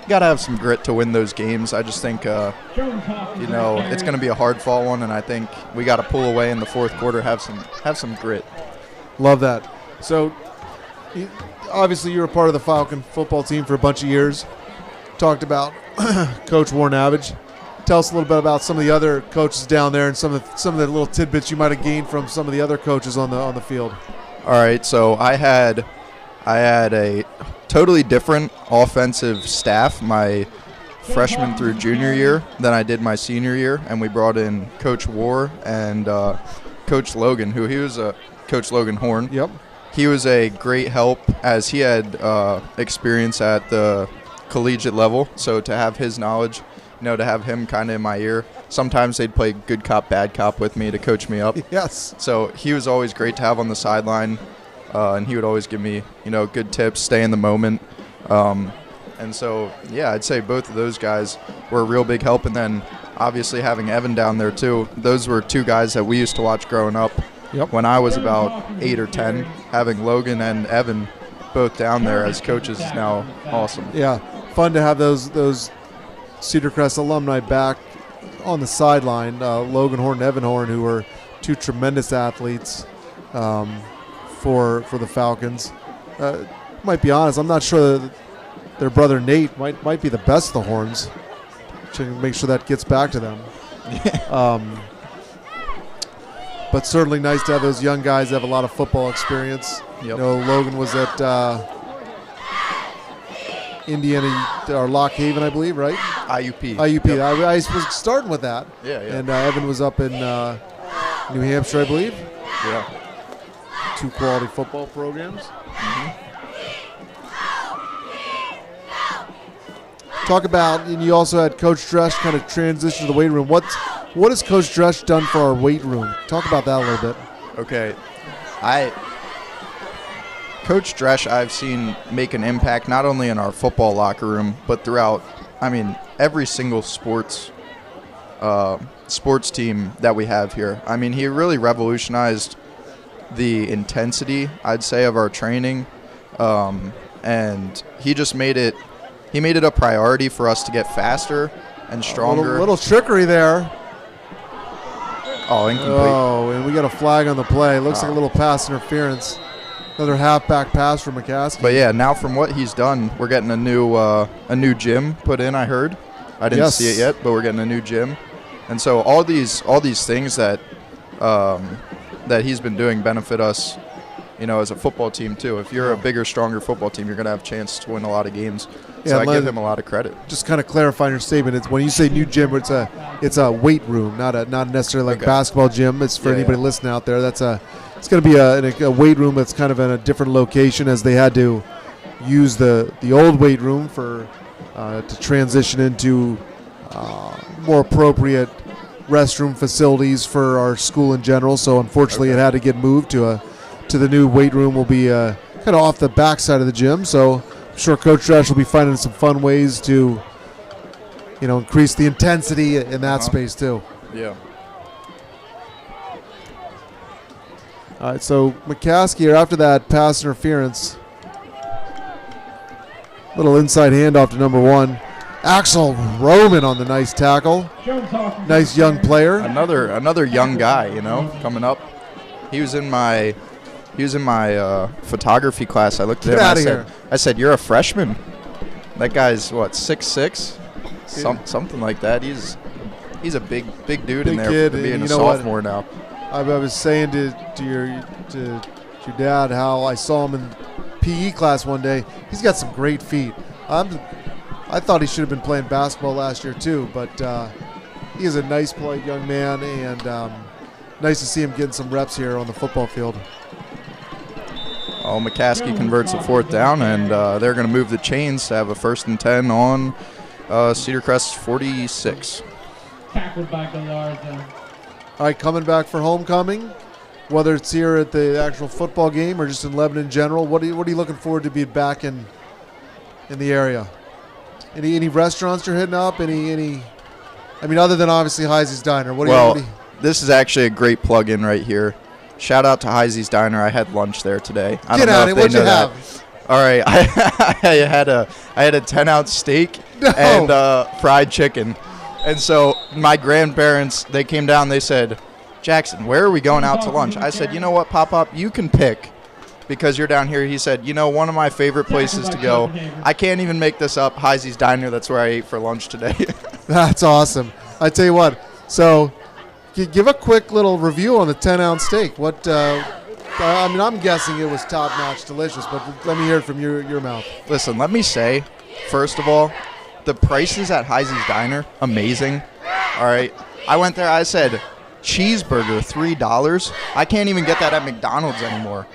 You got to have some grit to win those games. I just think, you know, it's going to be a hard-fought one, and I think we got to pull away in the 4th quarter, have some grit. Love that. So, obviously you were part of the Falcon football team for a bunch of years. Talked about Coach Warren Avage. Tell us a little bit about some of the other coaches down there and some of the little tidbits you might have gained from some of the other coaches on the field. All right, so I had a totally different offensive staff my freshman through junior year than I did my senior year, and we brought in Coach War and Coach Logan, Coach Logan Horn. Yep. He was a great help as he had experience at the collegiate level, so to have his knowledge, you know, to have him kind of in my ear. Sometimes they'd play good cop, bad cop with me to coach me up. Yes. So he was always great to have on the sideline, and he would always give me, you know, good tips, stay in the moment. And so, yeah, I'd say both of those guys were a real big help. And then obviously having Evan down there too. Those were 2 guys that we used to watch growing up. Yep. When I was about 8 or 10, having Logan and Evan both down there as coaches is now awesome. Yeah, fun to have those Cedar Crest alumni back on the sideline. Logan Horn and Evan Horn, who were 2 tremendous athletes for the Falcons. Might be honest, I'm not sure that their brother Nate might be the best of the Horns. To make sure that gets back to them. But certainly nice to have those young guys that have a lot of football experience. Yep. You know, Logan was at Indiana or Lock Haven, I believe, right? IUP. IUP. Yep. I was starting with that. Yeah. And Evan was up in New Hampshire, I believe. Yeah. 2 quality football programs. Mm-hmm. Talk about, and you also had Coach Dresch kind of transition to the weight room. What has Coach Dresch done for our weight room? Talk about that a little bit. Okay. Coach Dresch I've seen make an impact not only in our football locker room, but throughout, I mean, every single sports team that we have here. I mean, he really revolutionized the intensity, I'd say, of our training, and he just made it a priority for us to get faster and stronger. A little trickery there. Oh, incomplete. Oh, and we got a flag on the play. Looks like a little pass interference. Another halfback pass for McCaskey. But yeah, now from what he's done, we're getting a new gym put in. I heard. I didn't see it yet, but we're getting a new gym. And so all these things that that he's been doing benefit us, as a football team too. If you're a bigger, stronger football team, you're going to have a chance to win a lot of games. So I give him a lot of credit. Just kind of clarifying your statement. It's when you say new gym, it's a weight room, not necessarily like basketball gym. It's for anybody listening out there. It's going to be a weight room that's kind of in a different location, as they had to use the old weight room for to transition into more appropriate restroom facilities for our school in general. So unfortunately, it had to get moved to the new weight room. Will be kind of off the back side of the gym. So I'm sure Coach Dresch will be finding some fun ways to increase the intensity in that space too. Yeah. All right, so McCaskey, after that pass interference, little inside handoff to number 1. Axel Roman on the nice tackle. Nice young player. Another young guy, coming up. He was in my photography class. I looked at him. I said, "You're a freshman." That guy's what, 6'6", something like that. He's a big dude in there kid, for being a sophomore now. I was saying to your dad how I saw him in PE class one day. He's got some great feet. I thought he should have been playing basketball last year too, but he is a nice polite young man, and nice to see him getting some reps here on the football field. McCaskey converts a 4th down, and they're going to move the chains to have a 1st and 10 on Cedar Crest 46. Tackled by Gallardo. All right, coming back for homecoming, whether it's here at the actual football game or just in Lebanon in general, what are you looking forward to being back in the area? Any restaurants you're hitting up? Any? I mean, other than obviously Heisey's Diner. This is actually a great plug-in right here. Shout out to Heisey's Diner. I had lunch there today. I don't know if they know that. All right, I had a 10-ounce steak and fried chicken. And so my grandparents, they came down, they said, "Jackson, where are we going out to lunch?" I said, "You know what, Pop-Up, you can pick because you're down here." He said, "One of my favorite places to go, I can't even make this up, Heisey's Diner. That's where I ate for lunch today." That's awesome. I tell you what, so give a quick little review on the 10-ounce steak. I'm guessing it was top-notch delicious, but let me hear it from your mouth. Listen, let me say, first of all, the prices at Heisey's Diner, amazing. All right. I went there, I said, cheeseburger, $3. I can't even get that at McDonald's anymore.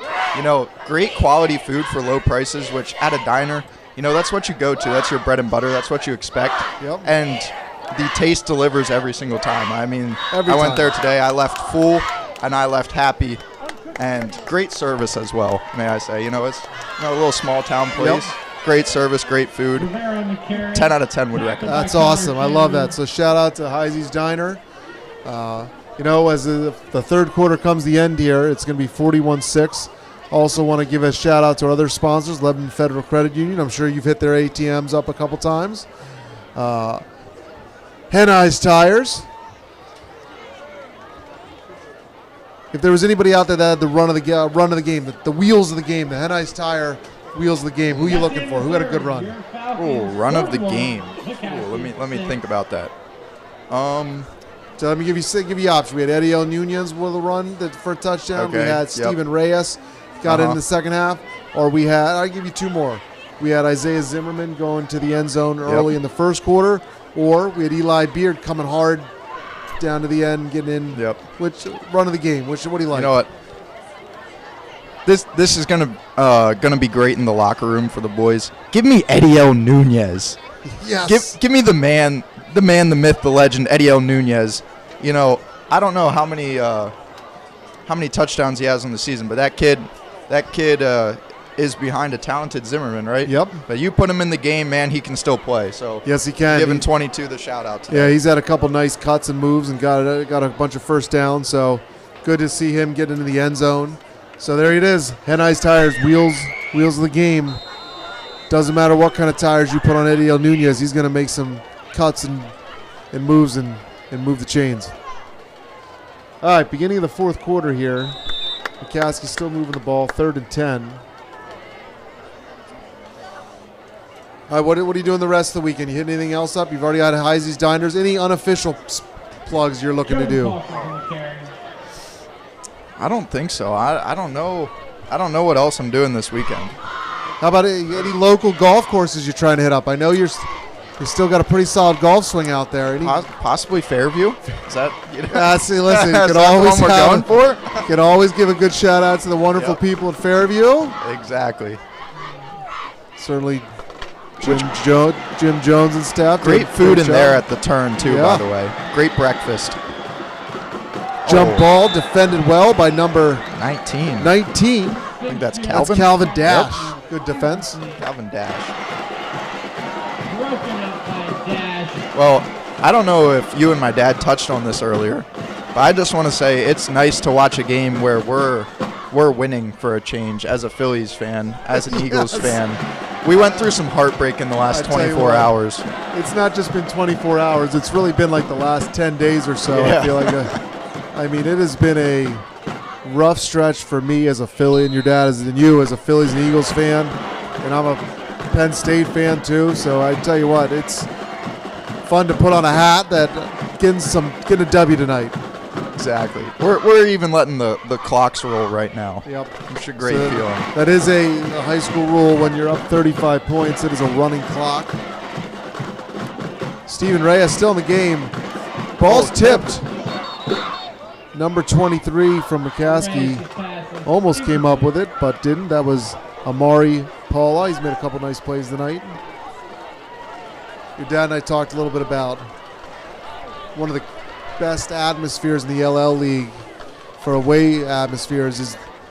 Great quality food for low prices, which at a diner, that's what you go to. That's your bread and butter. That's what you expect. Yep. And the taste delivers every single time. I mean, I went there today. I left full, and I left happy. And great service as well, may I say. It's a little small town place. Yep. Great service, great food. 10 out of 10 would recommend. That's awesome. I love that. So shout out to Heisey's Diner. As the third quarter comes to the end here, it's going to be 41-6. Also want to give a shout out to our other sponsors, Lebanon Federal Credit Union. I'm sure you've hit their ATMs up a couple times. Henise Tires. If there was anybody out there that had the run of the game, the wheels of the game, the Henise Tire wheels of the game, who are you looking for? Who had a good run? Oh, run of the game. Ooh, let me think about that. So let me give you options. We had Eddie Nunez with a run for a touchdown. Okay. We had Steven Reyes got in the second half. Or I'll give you 2 more. We had Isaiah Zimmerman going to the end zone early in the first quarter. Or we had Eli Beard coming hard down to the end, getting in. Yep. Which run of the game? What do you like? You know what? This is gonna be great in the locker room for the boys. Give me Eddie Nunez. Yes. Give me the man, the myth, the legend, Eddie Nunez. I don't know how many touchdowns he has in the season, but that kid is behind a talented Zimmerman, right? Yep. But you put him in the game, man, he can still play. So yes, he can. Giving 22 the shout out today. Yeah, he's had a couple nice cuts and moves and got a bunch of first downs. So good to see him get into the end zone. So there it is. Henise Tires, wheels of the game. Doesn't matter what kind of tires you put on Eddie Nunez, he's going to make some cuts and moves and move the chains. All right, beginning of the fourth quarter here. McCaskey still moving the ball, 3rd and 10. All right, what are you doing the rest of the weekend? You hitting anything else up? You've already had Heisey's Diners. Any unofficial plugs you're looking to do? I don't think so. I don't know. I don't know what else I'm doing this weekend. How about any local golf courses you're trying to hit up? I know you still got a pretty solid golf swing out there. Possibly Fairview. Is that? See, listen, is could that always the one we're going for? Can always give a good shout out to the wonderful people at Fairview. Exactly. Certainly, Jim Jones and staff. Great food in there at the turn too. By the way, great breakfast. Jump ball defended well by number 19. 19. I think that's Calvin. That's Calvin Dash. Yep. Good defense. Calvin Dash. Well, I don't know if you and my dad touched on this earlier, but I just want to say it's nice to watch a game where we're winning for a change as a Phillies fan, as an Eagles fan. We went through some heartbreak in the last 24 hours. It's not just been 24 hours. It's really been like the last 10 days or so. Yeah. I feel like it has been a rough stretch for me as a Philly, and your dad and you as a Phillies and Eagles fan, and I'm a Penn State fan too. So I tell you what, it's fun to put on a hat that getting a W tonight. Exactly. We're even letting the clocks roll right now. Yep. It's a great feeling. That is a high school rule. When you're up 35 points, it is a running clock. Steven Reyes still in the game. Ball's tipped. Number 23 from McCaskey almost came up with it, but didn't. That was Amari Paula. He's made a couple nice plays tonight. Your dad and I talked a little bit about one of the best atmospheres in the LL League for away atmospheres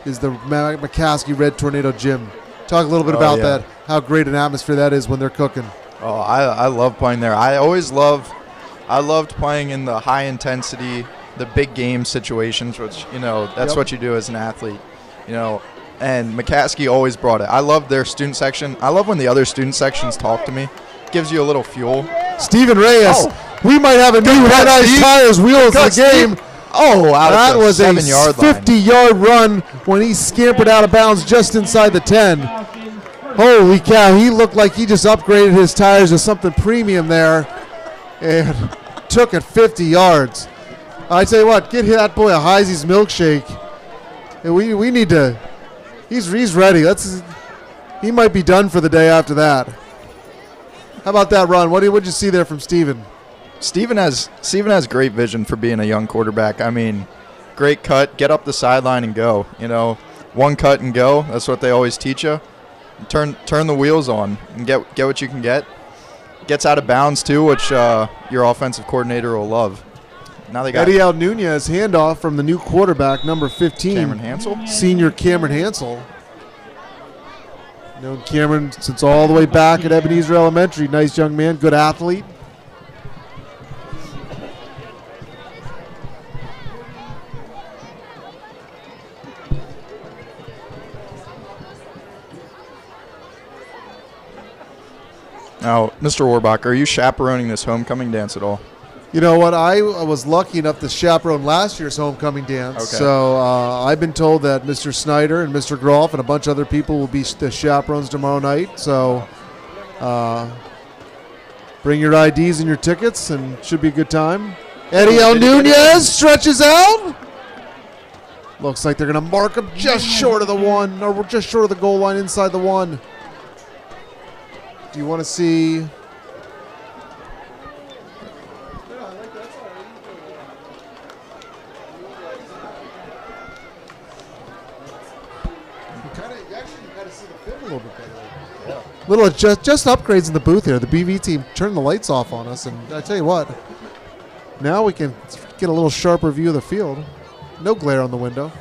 is the McCaskey Red Tornado Gym. Talk a little bit about that, how great an atmosphere that is when they're cooking. Oh, I love playing there. I loved playing in the high intensity, the big game situations, which, that's what you do as an athlete, and McCaskey always brought it. I love their student section. I love when the other student sections talk to me. Gives you a little fuel. Steven Reyes, we might have a new Red Ice Tires wheels in the game. That was a 50-yard run when he scampered out of bounds just inside the 10. Holy cow, he looked like he just upgraded his tires to something premium there and took it 50 yards. I tell you what, get that boy a Heisey's milkshake. And we need to, he's ready. He might be done for the day after that. How about that run? What did you see there from Steven? Steven has great vision for being a young quarterback. I mean, great cut, get up the sideline and go. One cut and go. That's what they always teach you. Turn the wheels on and get what you can get. Gets out of bounds too, which your offensive coordinator will love. Now they got Eddie Al Nunez handoff from the new quarterback, number 15, Cameron Hansel, senior Cameron Hansel. Known Cameron since all the way back at Ebenezer Elementary. Nice young man, good athlete. Now, Mr. Warbach, are you chaperoning this homecoming dance at all? You know what? I was lucky enough to chaperone last year's homecoming dance. Okay. So I've been told that Mr. Snyder and Mr. Groff and a bunch of other people will be the chaperones tomorrow night. So bring your IDs and your tickets, and it should be a good time. Eddie L. Nunez stretches out. Looks like they're going to mark him just short of the one, or just short of the goal line inside the one. Do you want to see... Little just upgrades in the booth here. The BV team turned the lights off on us, and I tell you what, now we can get a little sharper view of the field. No glare on the window.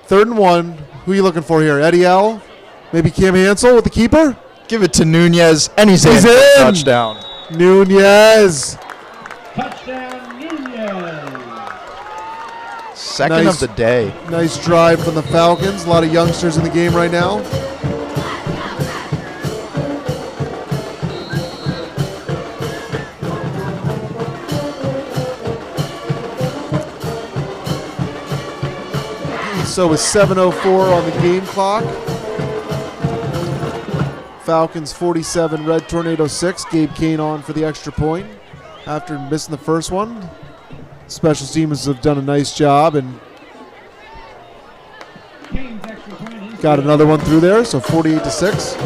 3rd and 1. Who are you looking for here? Eddie L? Maybe Cam Hansel with the keeper? Give it to Nunez, and he's in. Touchdown. Nunez. Touchdown, Nunez. Second of the day. Nice drive from the Falcons. A lot of youngsters in the game right now. So with 7:04 on the game clock, Falcons 47, Red Tornado 6. Gabe Kane on for the extra point. after missing the first one. Special teams have done a nice job and got another one through there, so 48-6.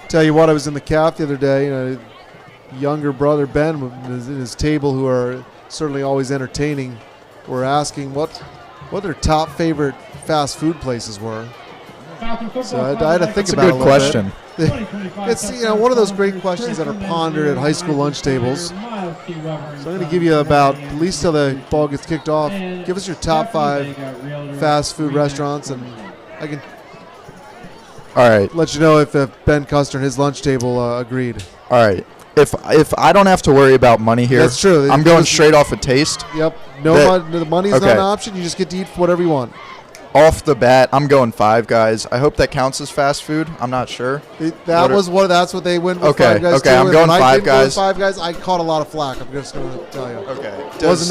Tell you what, I was in the caf the other day, and a younger brother, Ben, was in his table, who are certainly always entertaining, were asking what their top favorite fast food places were. So I had to think about it a little question. bit. It's one of those great questions that are pondered at high school lunch tables. So I'm going to give you about, at least till the ball gets kicked off, give us your top 5 fast food restaurants, and I can All right. let you know if Ben Custer and his lunch table agreed. All right. If I don't have to worry about money here, That's true. I'm going straight off of taste. Yep. The money's Okay. not an option. You just get to eat whatever you want. Off the bat, I'm going Five Guys. I hope that counts as fast food. I'm not sure. That's what they went with. Okay, Five Guys okay, too. I'm And going when I Five didn't go with Guys. Five Guys, I caught a lot of flack. I'm just going to tell you. Okay. Was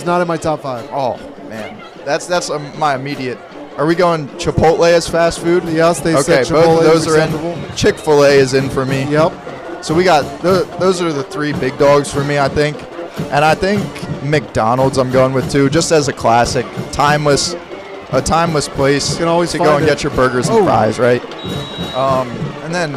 not in my top 5. Oh man, that's my immediate. Are we going Chipotle as fast food? Yes, they Okay, said both Chipotle of those is are acceptable. in. Chick-fil-A is in for me. Yep. So we got those are the 3 big dogs for me, I think, and I think McDonald's I'm going with too, just as a classic, timeless place You can always to go find and it. get your burgers and fries, right? And then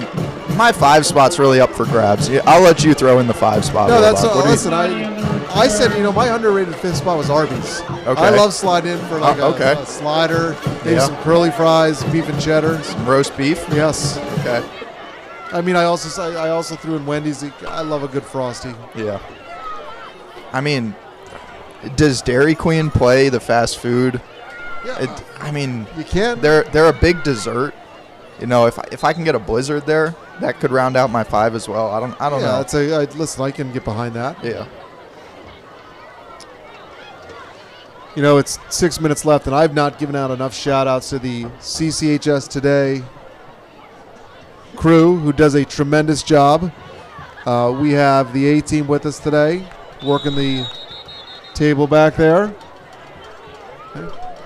my 5 spot's really up for grabs. Yeah, I'll let you throw in the 5 spot. No, that's What do you- listen. I said my underrated 5th spot was Arby's. Okay. I love sliding in for like okay. a slider, maybe Yeah. some curly fries, beef and cheddar. roast beef. Yes. Okay. I mean, I also threw in Wendy's. I love a good Frosty. Yeah. I mean, does Dairy Queen play the fast food? Yeah. I mean, You can. they're a big dessert. If I can get a Blizzard there, that could round out my 5 as well. I don't know. Listen, I can get behind that. Yeah. It's 6 minutes left, and I've not given out enough shout-outs to the CCHS Today crew, who does a tremendous job. We have the A-team with us today, working the table back there.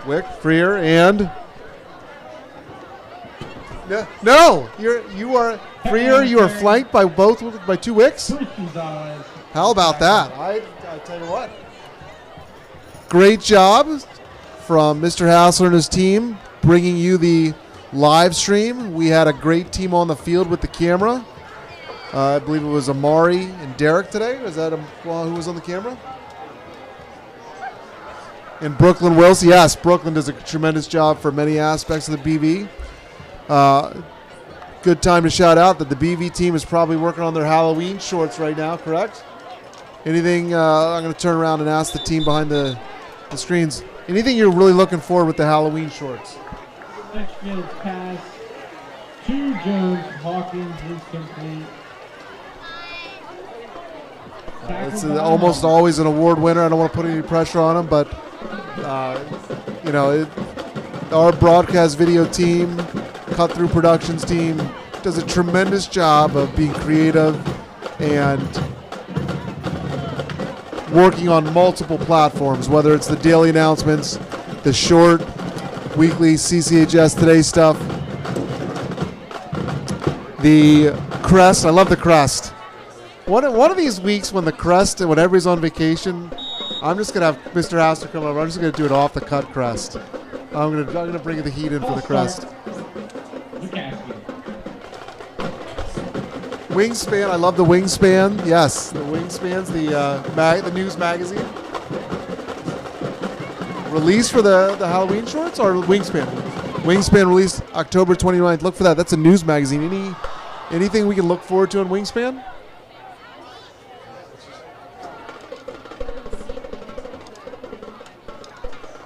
Wick, Freer, and... No! You are Freer, you are flanked by 2 Wicks? How about that? I tell you what. Great job from Mr. Hassler and his team bringing you the live stream. We had a great team on the field with the camera. I believe it was Amari and Derek today. Was that who was on the camera? And Brooklyn Wilson. Yes, Brooklyn does a tremendous job for many aspects of the BV. Good time to shout out that the BV team is probably working on their Halloween shorts right now, correct? Anything, I'm going to turn around and ask the team behind the screens. Anything you're really looking for with the Halloween shorts? Touchfield pass to Jones. Hawkins is complete. It's almost always an award winner. I don't want to put any pressure on him, but our broadcast video team, Cut Through Productions team, does a tremendous job of being creative and working on multiple platforms, whether it's the daily announcements, the short, weekly CCHS Today stuff, the Crest. I love the Crest. One of these weeks when when everybody's on vacation, I'm just gonna have Mr. Hassler come over. I'm just gonna do an off the cut Crest. I'm gonna bring the heat in for the Crest. McCaskey. Wingspan. I love the Wingspan. Yes, the Wingspan's the news magazine. Release for the Halloween shorts or Wingspan? Wingspan released October 29th. Look for that. That's a news magazine. Anything we can look forward to on Wingspan?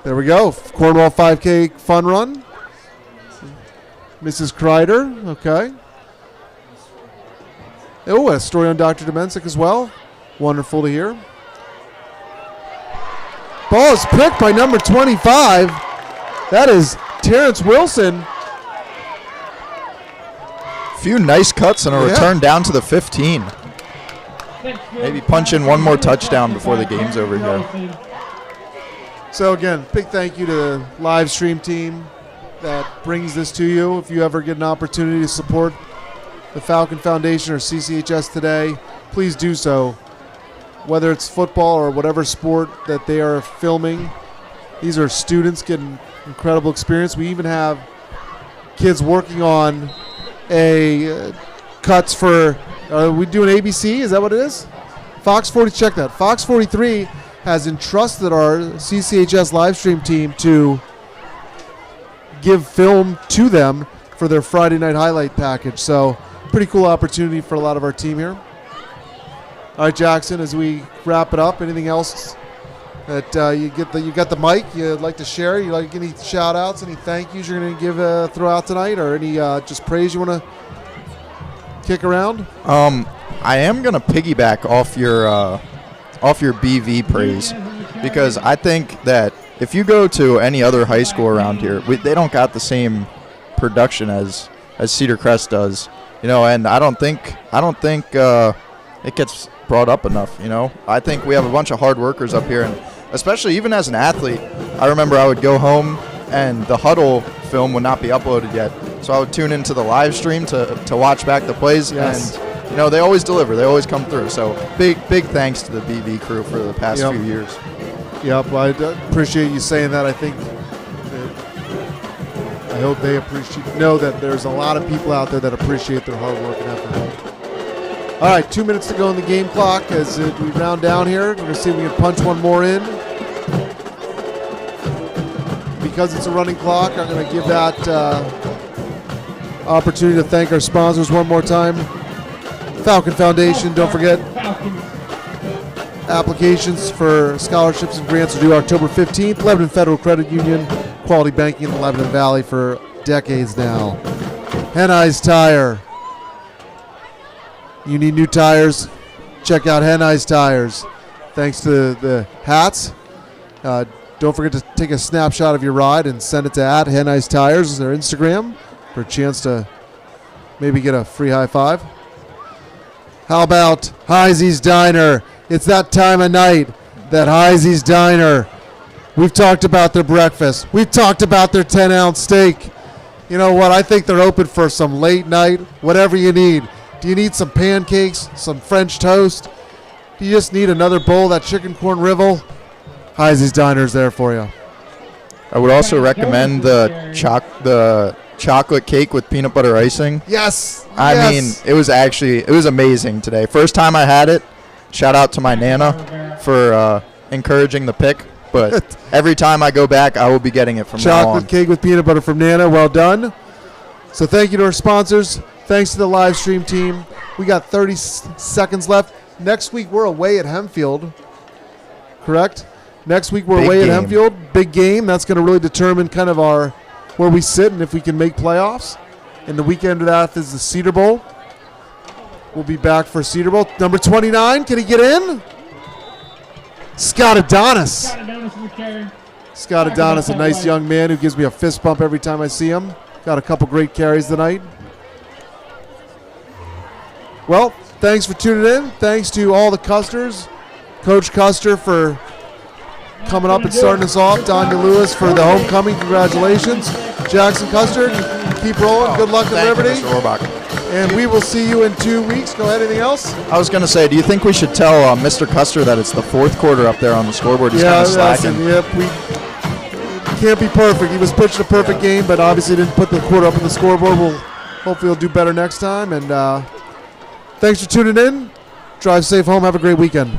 There we go. Cornwall 5K fun run. Mrs. Kreider. Okay. Oh, a story on Dr. Demensic as well. Wonderful to hear. Ball is picked by number 25. That is Terrence Wilson. Few nice cuts and a return down to the 15. Maybe punch in one more touchdown before the game's over here. So again, big thank you to the live stream team, that brings this to you. If you ever get an opportunity to support the Falcon Foundation or CCHS today, please do so. Whether it's football or whatever sport that they are filming, these are students getting incredible experience. We even have kids working on cuts for, are we doing ABC? Is that what it is? Fox 40, check that. Fox 43 has entrusted our CCHS live stream team to give film to them for their Friday night highlight package. So pretty cool opportunity for a lot of our team here. All right, Jackson, as we wrap it up, anything else that you got the mic you'd like to share? You like any shout outs, any thank yous you're going to give throw out tonight, or any just praise you want to kick around? I am going to piggyback off your BV praise, because I think that if you go to any other high school around here, they don't got the same production as Cedar Crest does, and I don't think it gets brought up enough. I think we have a bunch of hard workers up here, and especially even as an athlete, I remember I would go home and the huddle film would not be uploaded yet, so I would tune into the live stream to watch back the plays. Yes. And they always deliver, they always come through, so big thanks to the BV crew for the past few years. Yep, I appreciate you saying that. I think I hope they know that there's a lot of people out there that appreciate their hard work and effort. All right, 2 minutes to go on the game clock as we round down here. We're going to see if we can punch one more in. Because it's a running clock, I'm going to give that opportunity to thank our sponsors one more time. Falcon Foundation, don't forget. Applications for scholarships and grants are due October 15th. Lebanon Federal Credit Union, quality banking in the Lebanon Valley for decades now. Henise Tire. You need new tires? Check out Henise Tires. Thanks to the hats. Don't forget to take a snapshot of your ride and send it to @Henise Tires, their Instagram, for a chance to maybe get a free high five. How about Heisey's Diner? It's that time of night, that Heisey's Diner. We've talked about their breakfast. We've talked about their 10-ounce steak. You know what? I think they're open for some late night, whatever you need. Do you need some pancakes, some French toast? Do you just need another bowl of that chicken corn rivel? Heisey's Diner is there for you. I would also recommend the chocolate cake with peanut butter icing. Yes. I mean, it was amazing today. First time I had it. Shout out to my Nana for encouraging the pick. But every time I go back, I will be getting it from now on. Chocolate cake with peanut butter from Nana. Well done. So thank you to our sponsors. Thanks to the live stream team. We got 30 seconds left. Next week, we're away at Hempfield. Correct? Next week, we're away at Hempfield. Big game. That's going to really determine kind of where we sit and if we can make playoffs. And the weekend of that is the Cedar Bowl. We'll be back for Cedar Bowl. Number 29, can he get in? Scott Adonis. Scott Adonis, a nice young man who gives me a fist bump every time I see him. Got a couple great carries tonight. Well, thanks for tuning in. Thanks to all the Custers. Coach Custer for coming up and starting us off. Danya Lewis for the homecoming. Congratulations. Jackson Custer, keep rolling. Good luck at Liberty. Mr. Orbach. And we will see you in 2 weeks. Go ahead. Anything else? I was going to say, do you think we should tell Mr. Custer that it's the fourth quarter up there on the scoreboard? He's kind of slacking. Yep, we can't be perfect. He was pitching a perfect game, but obviously didn't put the quarter up on the scoreboard. Hopefully he'll do better next time. And thanks for tuning in. Drive safe home. Have a great weekend.